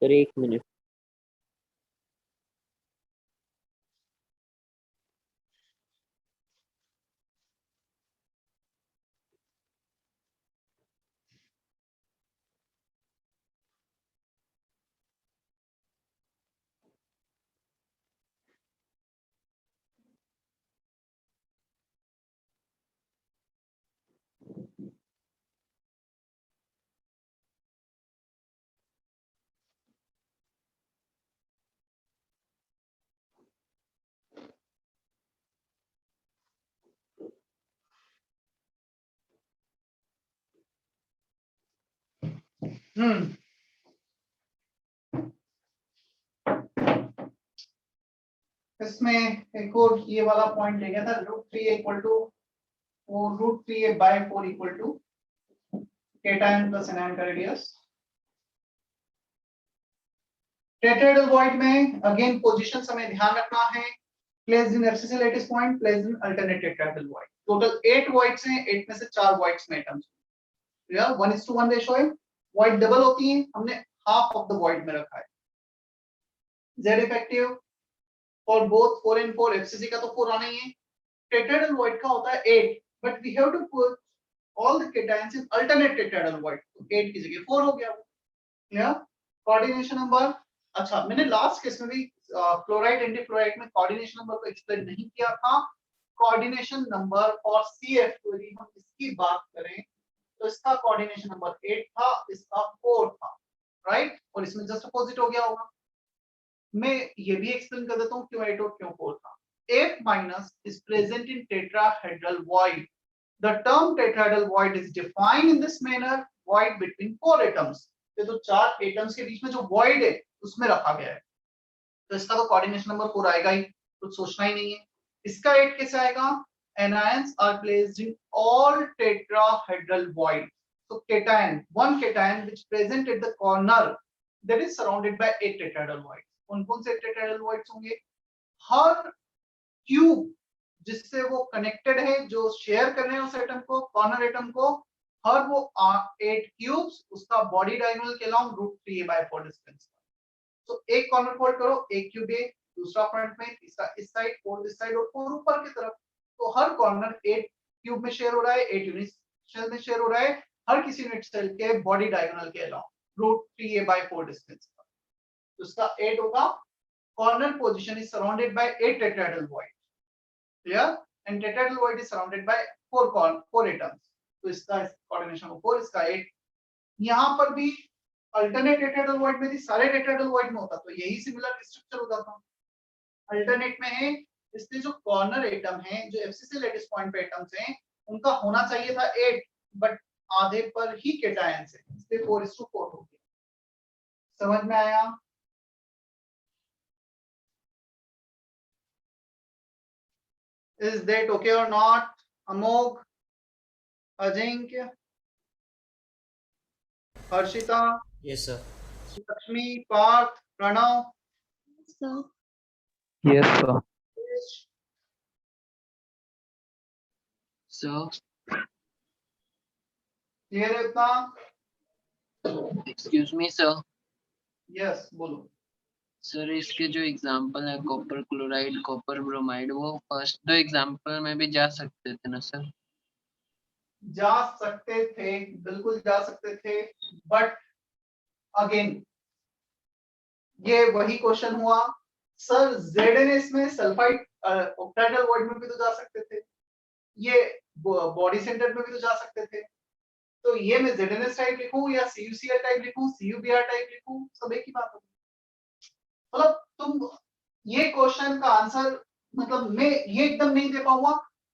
Speaker 6: Sir 1 minute.
Speaker 2: हम्म इसमें एक और ये वाला पॉइंट ले गया था √3 equal to √3 by 4 equal to cation plus anion का रेडियस। टेट्राहेड्रल वॉइड में अगेन पोजीशंस हमें ध्यान रखना है। Placed in FCC lattice point, placed in alternate tetrahedral void. Total 8 voids हैं, 8 में से 4 वॉइड्स में एटम्स। या 1:1 रेशो है। वॉइड डबल होती है, हमने हाफ ऑफ द वॉइड में रखा है। Z effective for both 4 and 4, FCC का तो 4 आना ही है। टेट्राहेड्रल वॉइड का होता है 8, but we have to put all the cations in alternate tetrahedral void, तो 8 की जगह 4 हो गया। क्लियर? कोऑर्डिनेशन नंबर, अच्छा मैंने लास्ट केस में भी क्लोराइड एंटी फ्लोराइड में कोऑर्डिनेशन नंबर को एक्सप्लेन नहीं किया था। कोऑर्डिनेशन नंबर फॉर सीएफ यदि हम इसकी बात करें तो इसका कोऑर्डिनेशन नंबर 8 था, इसका 4 था, राइट? और इसमें जस्ट अपोजिट हो गया होगा। मैं ये भी एक्सप्लेन कर देता हूँ क्यों 8 और क्यों 4 था। F minus is present in tetrahedral void. The term tetrahedral void is defined in this manner: void between 4 atoms. ये तो 4 एटम्स के बीच में जो void है उसमें रखा गया है, तो इसका तो कोऑर्डिनेशन नंबर 4 आएगा ही, कुछ सोचना ही नहीं है। इसका 8 कैसे आएगा? Anions are placed in all tetrahedral void. So cation, one cation which present at the corner that is surrounded by 8 tetrahedral voids. कौन-कौन से tetrahedral voids होंगे? हर क्यूब जिससे वो कनेक्टेड है, जो शेयर कर रहे हैं उस एटम को, कॉर्नर एटम को, हर वो 8 क्यूब्स उसका बॉडी डायगोनल के अलोंग √3a/4 डिस्टेंस। तो एक कॉर्नर फोल्ड करो, एक क्यूब ए, दूसरा फ्रंट में, तीसरा इस साइड, 4 इस साइड और 4 ऊपर की तरफ। तो हर कॉर्नर 8 क्यूब में शेयर हो रहा है, 8 यूनिट सेल में शेयर हो रहा है, हर किसी यूनिट सेल के बॉडी डायगोनल के अलोंग √3a/4 डिस्टेंस पर। तो इसका 8 होगा। corner position is surrounded by 8 tetrahedral void, clear? And tetrahedral void is surrounded by 4 atoms. तो इसका कोऑर्डिनेशन 4, इसका 8। यहाँ पर भी अल्टरनेट टेट्राहेड्रल वॉइड में थी, सारे टेट्राहेड्रल वॉइड में होता तो यही सिमिलर स्ट्रक्चर होता था। अल्टरनेट में है इसलिए जो कॉर्नर एटम है, जो एफसीसी लैटिस पॉइंट पे एटम्स हैं, उनका होना चाहिए था 8, बट आधे पर ही केटायंस है, इसलिए 4:4 हो गया। समझ में आया? Is that okay or not? Amog, Ajinkya, Harshita,
Speaker 8: Yes, sir.
Speaker 2: Lakshmi, Parth, Pranav,
Speaker 1: Yes, sir.
Speaker 2: Krish,
Speaker 5: So,
Speaker 2: clear है इतना?
Speaker 5: excuse me, sir.
Speaker 2: Yes, बोलो।
Speaker 5: सर इसके जो एग्जांपल है कॉपर क्लोराइड, कॉपर ब्रोमाइड, वो फर्स्ट 2 एग्जांपल में भी जा सकते थे ना सर?
Speaker 2: जा सकते थे, बिल्कुल जा सकते थे, बट अगेन ये वही क्वेश्चन हुआ, सर ZnS में सल्फाइड ऑक्टाइडल वॉइड में भी तो जा सकते थे, ये बॉडी सेंटर में भी तो जा सकते थे। तो ये मैं ZnS टाइप लिखूं या CuCl टाइप लिखूं, CuBr टाइप लिखूं, सब एक ही बात होगी। मतलब तुम ये क्वेश्चन का आंसर, मतलब मैं ये एकदम नहीं दे पाऊंगा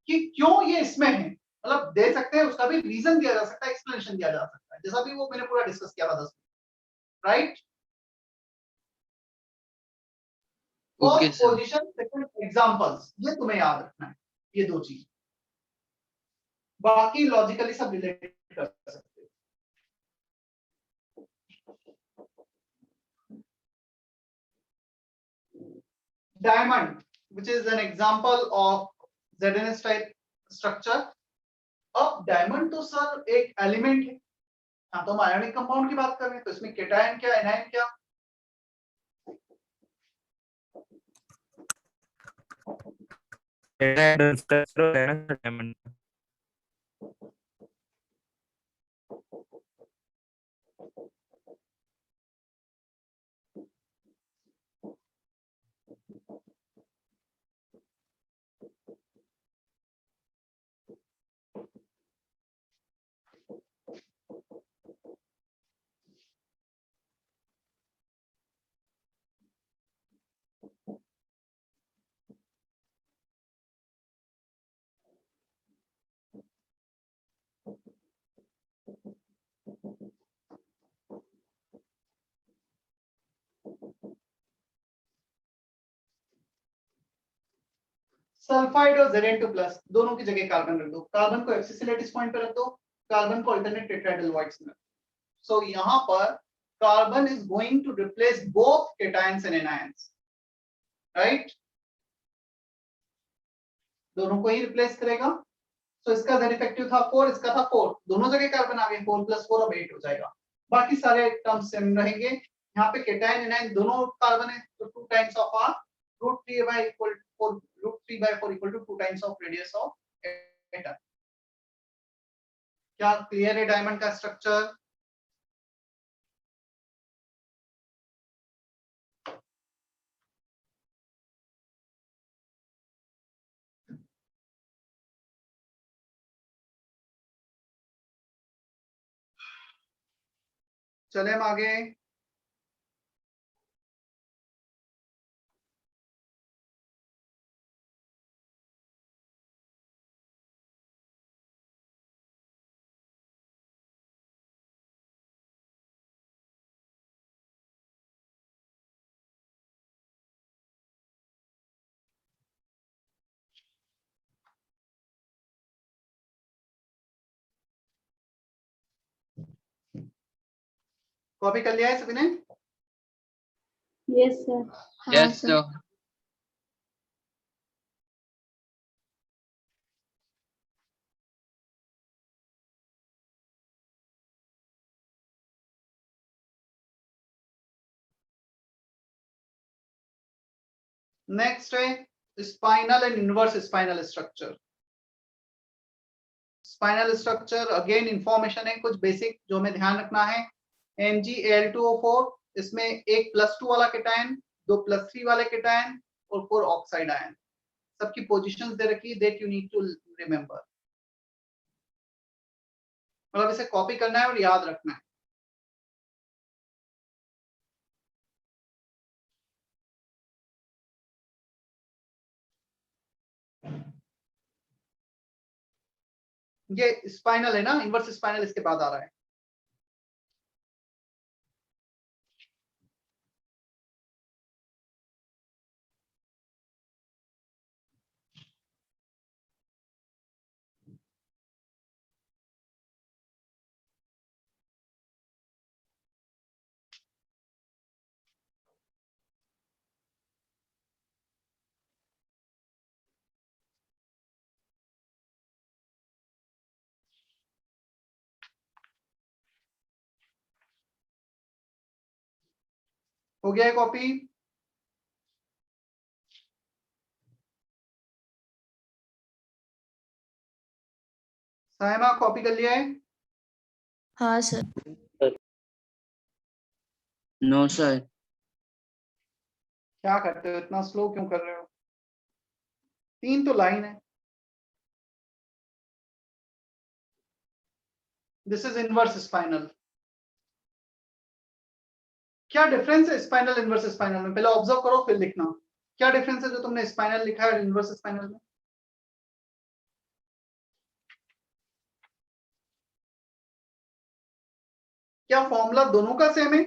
Speaker 2: कि क्यों ये इसमें है, मतलब दे सकते हैं, उसका भी रीजन दिया जा सकता है, एक्सप्लेनेशन दिया जा सकता है, जैसा भी वो मैंने पूरा डिस्कस किया था 10 minute, right?
Speaker 5: Okay
Speaker 2: first
Speaker 5: sir.
Speaker 2: Position, second examples, ये तुम्हें याद रखना है, ये 2 चीज, बाकी लॉजिकली सब रिलेटेड कर सकते हो। Diamond, which is an example of ZnS type structure. अब डायमंड तो सर एक एलिमेंट है, हाँ तो हम आयोनिक कंपाउंड की बात कर रहे हैं, तो इसमें केटायन क्या, एनायन क्या?
Speaker 1: Tetrahedral structure है ना diamond का।
Speaker 2: सल्फाइड और Zn2 प्लस दोनों की जगह कार्बन रख दो, कार्बन को एक्सिस लैटिस पॉइंट पे रख दो, कार्बन को अल्टरनेट टेट्राहेड्रल वॉइड्स में। सो यहाँ पर carbon is going to replace both cations and anions, right, दोनों को ही रिप्लेस करेगा। तो इसका Z इफेक्टिव था 4, इसका था 4, दोनों जगह कार्बन आ गए, 4 + 4 अब 8 हो जाएगा। बाकी सारे टर्म्स सेम रहेंगे। यहाँ पे केटायन एनायन दोनों कार्बन है, तो 2 times of r √3/4 √3/4 = 2 times of radius of atom. क्या क्लियर है डायमंड का स्ट्रक्चर? चले हम आगे। कॉपी कर लिया है सभी ने?
Speaker 8: Yes sir.
Speaker 5: Yes sir.
Speaker 2: Next है spinel and inverse spinel structure. Spinel structure again information है, कुछ बेसिक जो हमें ध्यान रखना है। Mgal2O4, इसमें एक +2 वाला केटायन, 2 +3 वाले केटायन और 4 ऑक्साइड आयन, सबकी पोजीशंस दे रखी है, that you need to remember. मतलब इसे कॉपी करना है और याद रखना है। ये स्पाइनल है ना, इनवर्स स्पाइनल इसके बाद आ रहा है। हो गया है कॉपी? साइमा कॉपी कर लिया है?
Speaker 8: हाँ सर।
Speaker 5: No sir.
Speaker 2: क्या करते हो, इतना स्लो क्यों कर रहे हो? 3 तो लाइन है। This is inverse spinal. क्या डिफरेंस है स्पाइनल इनवर्स स्पाइनल में? पहले ऑब्जर्व करो फिर लिखना। क्या डिफरेंस है जो तुमने स्पाइनल लिखा है इनवर्स स्पाइनल में? क्या फॉर्मूला दोनों का सेम है?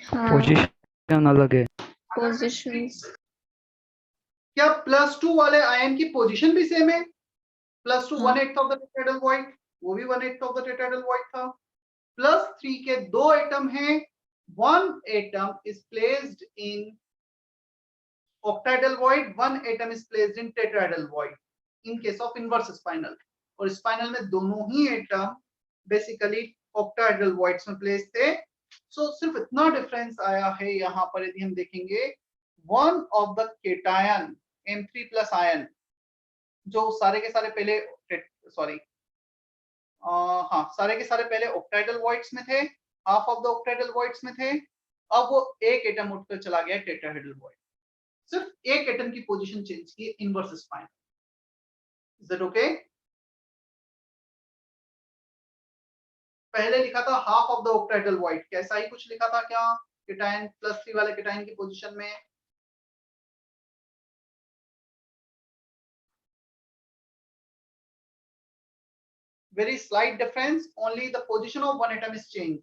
Speaker 8: हाँ।
Speaker 6: पोजीशन अलग है।
Speaker 8: पोजीशंस।
Speaker 2: क्या +2 वाले आयन की पोजीशन भी सेम है? +2
Speaker 8: हाँ।
Speaker 2: 1/8 ऑफ द टेट्राहेड्रल वॉइड, वो भी 1/8 ऑफ द टेट्राहेड्रल वॉइड था। +3 के 2 एटम हैं, 1 atom is placed in octahedral void, 1 atom is placed in tetrahedral void in case of inverse spinal। और स्पाइनल में दोनों ही एटम बेसिकली ऑक्टाहेड्रल वॉइड्स में place थे। सो सिर्फ इतना डिफरेंस आया है यहाँ पर। यदि हम देखेंगे one of the cation M3+ ion जो सारे के सारे पहले सारे के सारे पहले ऑक्टाहेड्रल वॉइड्स में थे, half of the octahedral voids में थे, अब वो एक एटम उठकर चला गया टेट्राहेड्रल वॉइड। सिर्फ एक एटम की पोजीशन चेंज की inverse spinal. Is that okay? पहले लिखा था half of the octahedral void, कैसा ही कुछ लिखा था क्या? केटायन +3 वाले केटायन की पोजीशन में। Very slight difference, only the position of one atom is changed.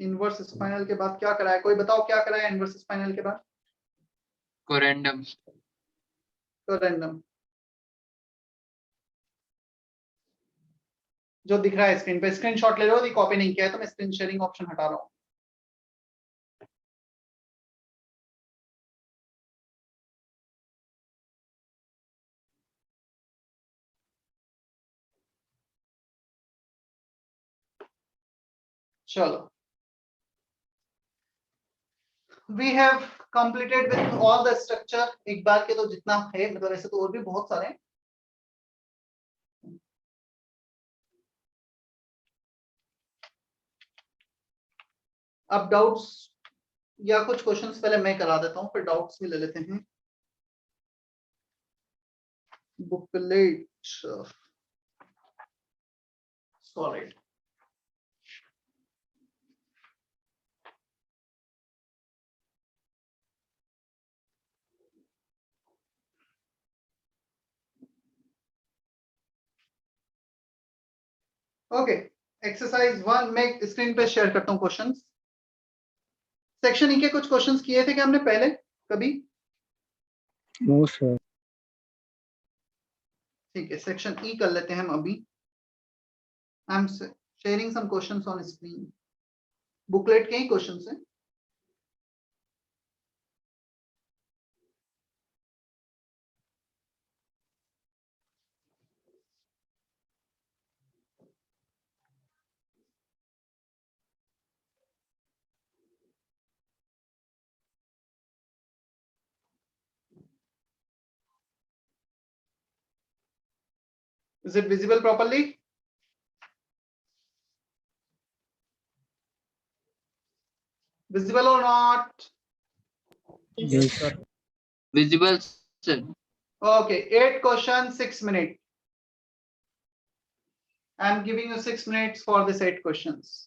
Speaker 2: Inverse spinal के बाद क्या कराया, कोई बताओ क्या कराया इनवर्स स्पाइनल के बाद?
Speaker 5: कोरेंडम।
Speaker 2: कोरेंडम जो दिख रहा है स्क्रीन पे, स्क्रीनशॉट ले लो, कॉपी नहीं किया है तो मैं स्क्रीन शेयरिंग ऑप्शन हटा रहा हूँ। चलो, we have completed with all the structure. एक बार के तो जितना है, मतलब ऐसे तो और भी बहुत सारे हैं। अब डाउट्स या कुछ क्वेश्चंस पहले मैं करा देता हूँ, फिर डाउट्स भी ले लेते हैं। Booklet solid, okay. एक्सरसाइज 1 मैं स्क्रीन पे शेयर करता हूँ क्वेश्चंस। सेक्शन ई के कुछ क्वेश्चंस किए थे क्या हमने पहले कभी?
Speaker 6: No sir.
Speaker 2: ठीक है, सेक्शन ई कर लेते हैं हम अभी। I am sharing some questions on screen. Booklet के ही क्वेश्चंस हैं। Is it visible properly? Visible or not?
Speaker 6: Yes sir.
Speaker 5: Visible sir.
Speaker 2: Okay, 8 questions, 6 minutes. I am giving you 6 minutes for this 8 questions.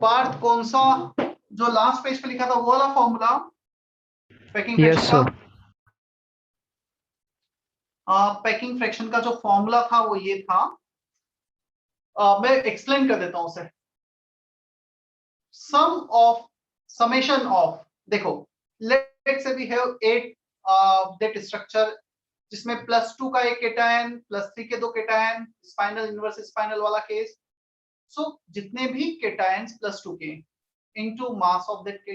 Speaker 2: Partha कौन सा जो last page पे लिखा था वो वाला formula packing
Speaker 1: Yes,
Speaker 2: fraction
Speaker 1: sir.
Speaker 2: का? पैकिंग फ्रैक्शन का जो फॉर्मूला था वो ये था। मैं एक्सप्लेन कर देता हूं उसे। सम ऑफ समेशन ऑफ, देखो let's say we have 8 that structure जिसमें +2 का एक केटायन, +3 के 2 केटायन, स्पाइनल इनवर्स स्पाइनल वाला केस। सो जितने भी केटायंस +2 के into mass of that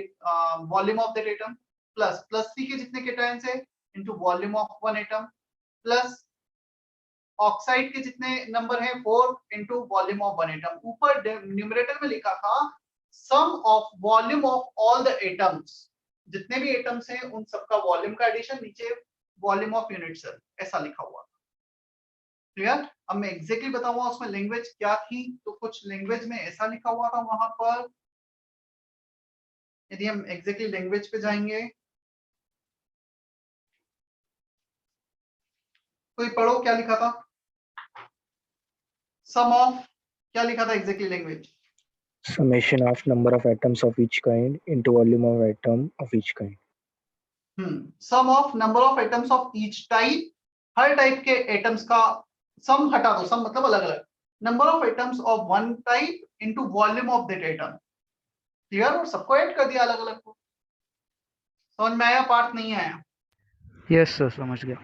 Speaker 2: volume of that atom plus +3 के जितने केटायंस है into volume of one atom plus oxide के जितने नंबर है 4 into volume of one atom. ऊपर न्यूमरेटर में लिखा था sum of volume of all the atoms, जितने भी एटम्स हैं उन सबका वॉल्यूम का एडिशन, नीचे वॉल्यूम ऑफ यूनिट सेल, ऐसा लिखा हुआ। क्लियर? अब मैं एग्जैक्टली बताऊंगा उसमें लैंग्वेज क्या थी। तो कुछ लैंग्वेज में ऐसा लिखा हुआ था वहां पर। यदि हम एग्जैक्टली लैंग्वेज पे जाएंगे, कोई पढ़ो क्या लिखा था। सम ऑफ क्या लिखा था exactly language?
Speaker 6: Summation of number of atoms of each kind into volume of atom of each kind.
Speaker 2: Sum of number of atoms of each type, हर टाइप के एटम्स का सम हटा दो, सम मतलब अलग अलग, number of atoms of one type into volume of that atom. Clear? और सबको ऐड कर दिया अलग अलग को। समझ में आया? पार्ट नहीं आया?
Speaker 1: Yes, sir. समझ गया.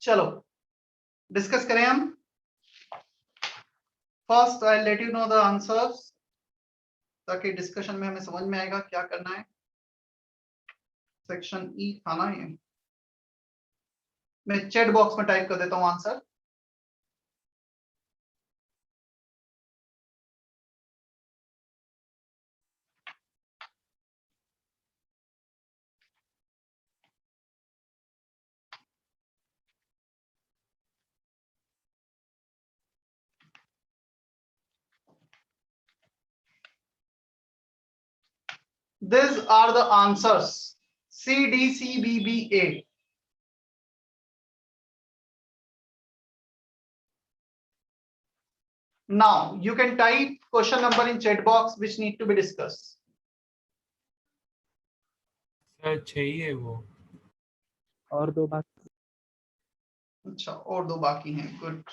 Speaker 2: चलो डिस्कस करें हम। First I let you know the answers, ताकि डिस्कशन में हमें समझ में आएगा क्या करना है। सेक्शन ई था ना ये, मैं चैट बॉक्स में टाइप कर देता हूं answer. These are the answers. C, D, C, B, B, A. Now you can type question number in chat box which need to be discussed.
Speaker 1: Sir चाहिए वो।
Speaker 6: और दो बात
Speaker 2: अच्छा, और दो बाकी हैं, good.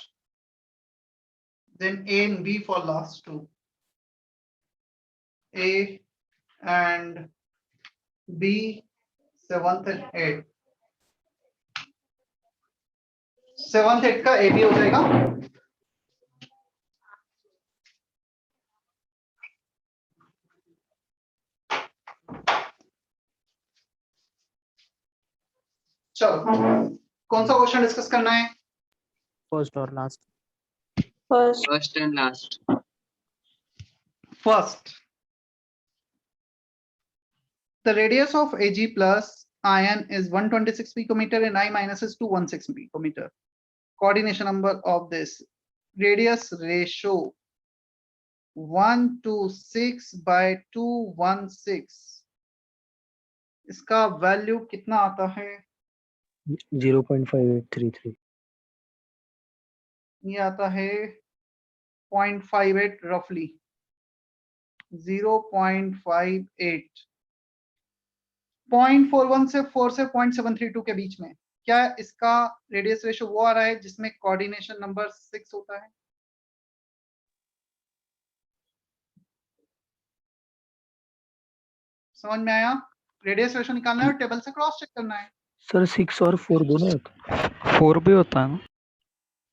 Speaker 2: Then A and B for last two. A and B, 7th and 8th. 7th 8th का A B हो जाएगा। चलो कौन सा क्वेश्चन डिस्कस करना है?
Speaker 6: फर्स्ट और last.
Speaker 5: First and last.
Speaker 2: First, the radius of Ag plus ion is 126 picometer and I minus is 216 picometer. Coordination number of this radius ratio 126 by 216. इसका वैल्यू कितना आता है?
Speaker 6: 0.5833।
Speaker 2: ये आता है 0.58 रफली 0.58, 0.41 से 4 से 0.732 के बीच में। क्या इसका रेडियस रेशियो वो आ रहा है जिसमें कोऑर्डिनेशन नंबर 6 होता है? समझ में आया? रेडियस रेशियो निकालना है और टेबल से क्रॉस चेक करना है।
Speaker 6: सर 6 और 4 दोनों होता है? 4 भी होता है ना?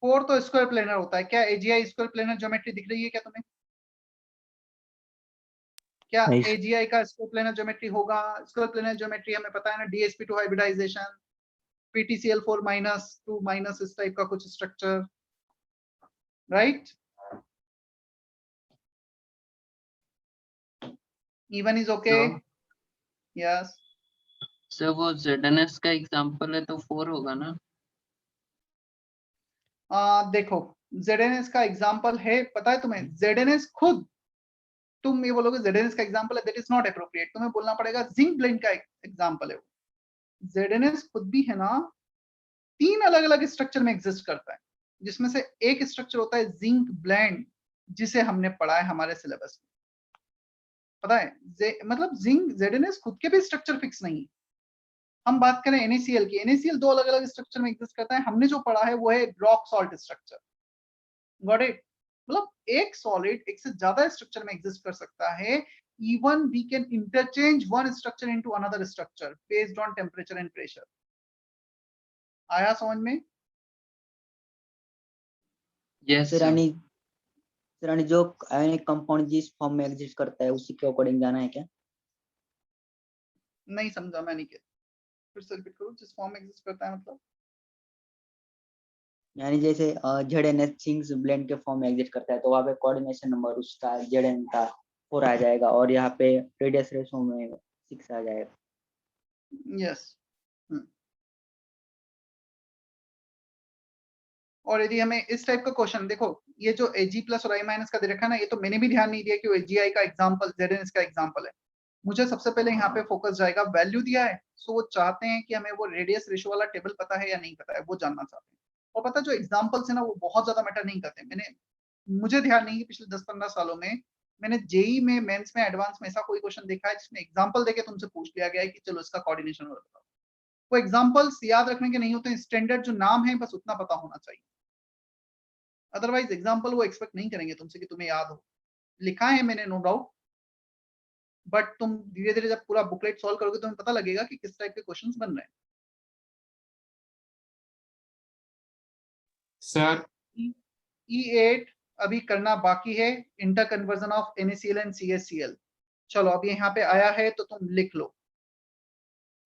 Speaker 2: 4 तो स्क्वायर प्लेनर होता है। क्या एजीआई स्क्वायर प्लेनर ज्योमेट्री दिख रही है क्या तुम्हें? क्या
Speaker 6: नहीं।
Speaker 2: एजीआई का स्क्वायर प्लेनर ज्योमेट्री होगा? स्क्वायर प्लेनर ज्योमेट्री हमें पता है ना, DsP2 hybridization, PtCl4 minus 2 minus इस टाइप का कुछ structure, right? Even is okay? Yes.
Speaker 5: Sir वो ZNS का एग्जांपल है तो 4 होगा ना?
Speaker 2: देखो ZNS का एग्जांपल है, पता है तुम्हें? ZNS खुद, तुम ये बोलोगे ZNS का एग्जांपल है, दैट इज नॉट एप्रोप्रिएट। तुम्हें बोलना पड़ेगा जिंक ब्लेंड का एग्जांपल है वो। ZNS खुद भी है ना 3 अलग अलग स्ट्रक्चर में एग्जिस्ट करता है, जिसमें से एक स्ट्रक्चर होता है जिंक ब्लेंड, जिसे हमने पढ़ा है हमारे सिलेबस में, पता है? मतलब जिंक ZNS खुद के भी स्ट्रक्चर फिक्स नहीं है। हम बात करें NaCl की, NaCl 2 अलग अलग स्ट्रक्चर में एग्जिस्ट करता है। हमने जो पढ़ा है वो है rock salt structure, got it? मतलब एक सॉलिड एक से ज्यादा स्ट्रक्चर में एग्जिस्ट कर सकता है। Even we can interchange one structure into another structure based on temperature and pressure. आया समझ में?
Speaker 5: यस
Speaker 9: सर यानी जो आयनिक कंपाउंड जिस फॉर्म में एग्जिस्ट करता है उसी के अकॉर्डिंग जाना है क्या?
Speaker 2: नहीं समझा मैंने, क्या फिर से रिपीट करो। जिस फॉर्म में एग्जिस्ट करता है मतलब?
Speaker 9: यानी जैसे ZNS जिंक ब्लेंड के फॉर्म में एग्जिस्ट करता है तो वहाँ पे कोऑर्डिनेशन नंबर उसका ZN का 4 आ जाएगा और यहाँ पे रेडियस रेशियो में 6 आ जाएगा।
Speaker 2: यस। और यदि हमें इस टाइप का क्वेश्चन, देखो ये जो Ag प्लस और I माइनस का दे रखा है ना, ये तो मैंने भी ध्यान नहीं दिया कि वो AgI का एग्जांपल ZNS का एग्जांपल है। मुझे सबसे पहले यहाँ पे फोकस जाएगा, वैल्यू दिया है, सो वो चाहते हैं कि हमें वो रेडियस रेशियो वाला टेबल पता है या नहीं पता है, वो जानना चाहते हैं। और पता है जो एग्जाम्पल्स है ना वो बहुत ज्यादा मैटर नहीं करते। मुझे ध्यान नहीं कि पिछले 10-15 सालों में मैंने जेई में, मेंस में, एडवांस में ऐसा कोई क्वेश्चन देखा है जिसमें एग्जांपल देके तुमसे पूछ लिया गया है कि चलो इसका कोऑर्डिनेशन बताओ। वो एग्जांपल्स याद रखने के नहीं होते, स्टैंडर्ड जो नाम है बस उतना पता होना चाहिए। अदरवाइज एग्जांपल वो एक्सपेक्ट नहीं करेंगे तुमसे कि तुम्हें याद हो। लिखा है मैंने नो डाउट, बट तुम धीरे धीरे जब पूरा बुकलेट सॉल्व करोगे तुम्हें पता लगेगा कि किस टाइप के क्वेश्चंस बन रहे हैं।
Speaker 3: सर
Speaker 2: E8 अभी करना बाकी है, inter conversion of NaCl and CaCl। चलो अब यहाँ पे आया है तो तुम लिख लो,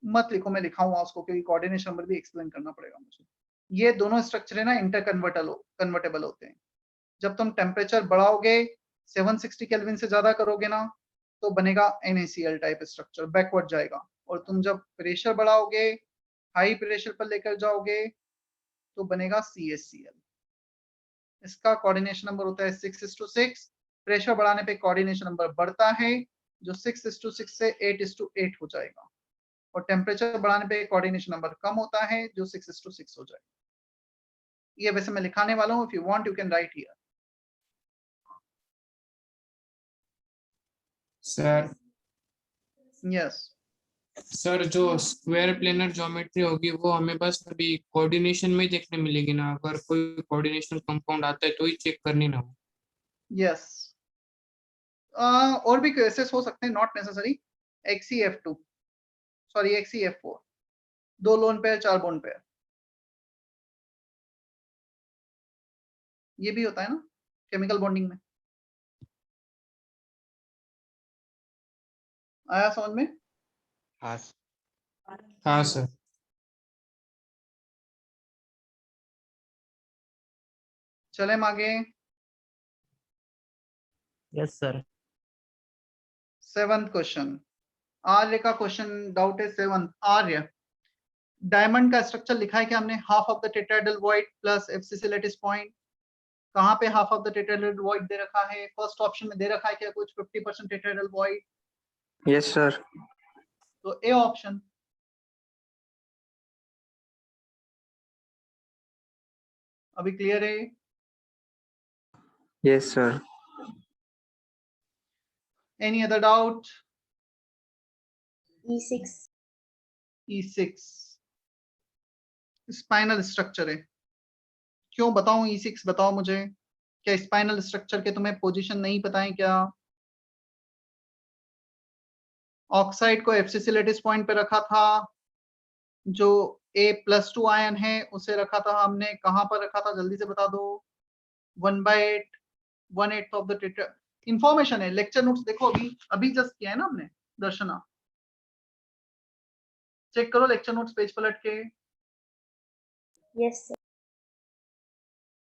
Speaker 2: मत लिखो, मैं लिखाऊंगा उसको क्योंकि कोऑर्डिनेशन नंबर भी एक्सप्लेन करना पड़ेगा मुझे। ये दोनों स्ट्रक्चर है ना इंटर कन्वर्टेबल होते हैं। जब तुम टेम्परेचर बढ़ाओगे 760 केल्विन से ज्यादा करोगे ना तो बनेगा NaCl टाइप स्ट्रक्चर, बैकवर्ड जाएगा। और तुम जब प्रेशर बढ़ाओगे, हाई प्रेशर पर लेकर जाओगे तो बनेगा CaCl। इसका कोऑर्डिनेशन नंबर होता है 6:6। प्रेशर बढ़ाने पे कोऑर्डिनेशन नंबर बढ़ता है जो 6:6 से 8:8 हो जाएगा, और टेम्परेचर बढ़ाने पे कोऑर्डिनेशन नंबर कम होता है जो 6:6 हो जाएगा। ये वैसे मैं लिखाने वाला हूँ, if you want you can write here.
Speaker 3: Sir
Speaker 2: yes
Speaker 3: sir जो स्क्वायर प्लेनर ज्योमेट्री होगी वो हमें बस अभी कोऑर्डिनेशन में ही देखने मिलेगी ना, अगर कोई कोऑर्डिनेशन कंपाउंड आता है तो ही चेक करनी ना हो।
Speaker 2: यस और भी केसेस हो सकते हैं, not necessary. XeF2 sorry XeF4, 2 lone pair 4 bond pair, ये भी होता है ना केमिकल बॉन्डिंग में। आया समझ में?
Speaker 3: हाँ सर।
Speaker 2: चले हम आगे।
Speaker 1: Yes sir.
Speaker 2: 7th क्वेश्चन, आर्य का क्वेश्चन डाउट है। 7th आर्य, डायमंड का स्ट्रक्चर लिखा है कि हमने half of the tetrahedral void plus FCC lattice point. कहाँ पे half of the tetrahedral void दे रखा है? फर्स्ट ऑप्शन में दे रखा है क्या कुछ 50% टेट्राहेड्रल वॉइड?
Speaker 6: Yes, sir.
Speaker 2: तो ए ऑप्शन। अभी क्लियर है?
Speaker 6: Yes, sir.
Speaker 2: Any other doubt?
Speaker 8: E6
Speaker 2: E6 spinal structure है। क्यों बताऊं E6 बताओ मुझे, क्या स्पाइनल स्ट्रक्चर के तुम्हें पोजीशन नहीं पता है क्या? ऑक्साइड को FCC लैटिस पॉइंट पे रखा था, जो A+2 आयन है उसे रखा था हमने, कहां पर रखा था जल्दी से बता दो? 1/8 1/8 ऑफ द टेट्रा। इंफॉर्मेशन है, लेक्चर नोट्स देखो, अभी जस्ट किया है ना हमने। दर्शना चेक करो लेक्चर नोट्स पेज पलट के,
Speaker 8: yes sir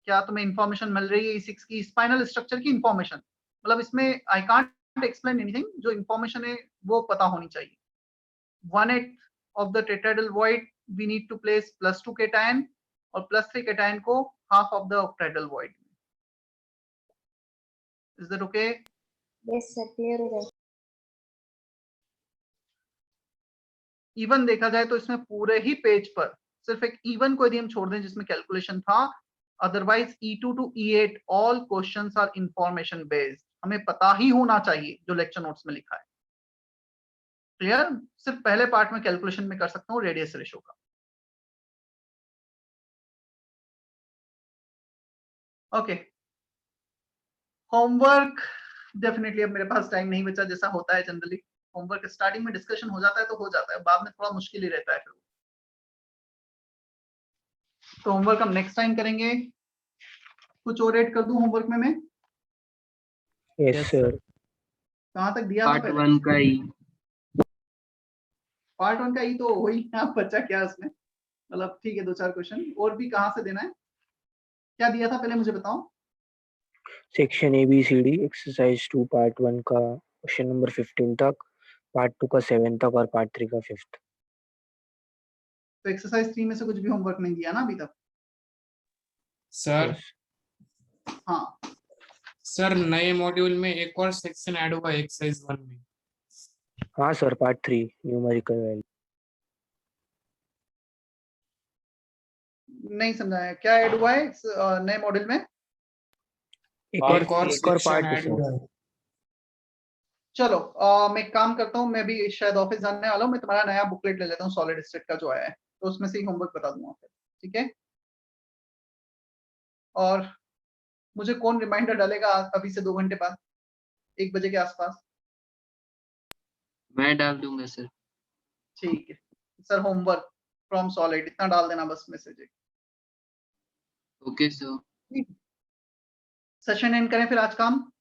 Speaker 2: क्या तुम्हें इंफॉर्मेशन मिल रही है E6 की स्पाइनल स्ट्रक्चर की इंफॉर्मेशन? मतलब इसमें आई कांट एक्सप्लेन एनीथिंग, जो इंफॉर्मेशन है वो पता होनी चाहिए। 1/8 of the tetrahedral void we need to place +2 cation और +3 केटायन को half of the octahedral void. Is that okay?
Speaker 8: yes sir clear हो गया
Speaker 2: इवन देखा जाए तो इसमें पूरे ही पेज पर सिर्फ एक इवन को यदि हम छोड़ दें जिसमें कैलकुलेशन था, otherwise E2 to E8 all questions are information based. हमें पता ही होना चाहिए जो लेक्चर नोट्स में लिखा है। क्लियर? सिर्फ पहले पार्ट में कैलकुलेशन में कर सकता हूँ रेडियस रेशो का। ओके होमवर्क डेफिनेटली अब मेरे पास टाइम नहीं बचा, जैसा होता है जनरली। होमवर्क स्टार्टिंग में डिस्कशन हो जाता है तो हो जाता है, बाद में थोड़ा मुश्किल ही रहता है फिर। तो होमवर्क हम नेक्स्ट टाइम करेंगे। कुछ और ऐड कर दूं होमवर्क में मैं?
Speaker 6: Yes, sir.
Speaker 2: कहाँ तक दिया था
Speaker 5: पार्ट
Speaker 2: पहले?
Speaker 5: 1 का ही
Speaker 2: पार्ट 1 का ही तो वही आप बच्चा क्या उसमें, मतलब ठीक है 2-4 क्वेश्चन और भी कहाँ से देना है? क्या दिया था पहले मुझे बताओ।
Speaker 6: Section ABCD exercise 2 part 1 का क्वेश्चन नंबर 15 तक, part 2 का 7 तक और part 3 का 5th।
Speaker 2: तो एक्सरसाइज 3 में से कुछ भी होमवर्क नहीं दिया ना अभी तक?
Speaker 3: सर
Speaker 2: हाँ
Speaker 3: सर नए मॉड्यूल में एक और सेक्शन ऐड हुआ एक्सरसाइज 1 में।
Speaker 6: हाँ सर, part 3 न्यूमेरिकल वैल्यू।
Speaker 2: नहीं समझाया क्या ऐड हुआ है नए मॉड्यूल में?
Speaker 6: एक
Speaker 3: और
Speaker 6: और
Speaker 3: सेक्शन
Speaker 6: पार्ट
Speaker 3: ऐड हुआ है।
Speaker 2: चलो मैं एक काम करता हूँ, मैं भी शायद ऑफिस जाने वाला हूँ, मैं तुम्हारा नया बुकलेट ले लेता हूँ सॉलिड स्टेट का जो आया है, तो उसमें से ही होमवर्क बता दूंगा फिर, ठीक है? और मुझे कौन रिमाइंडर डालेगा अभी से 2 घंटे बाद 1 बजे के आसपास?
Speaker 5: मैं डाल दूंगा सर।
Speaker 2: ठीक है सर, होमवर्क फ्रॉम सॉलिड इतना डाल देना बस message.
Speaker 5: Okay sir.
Speaker 2: Session and करें फिर आज काम।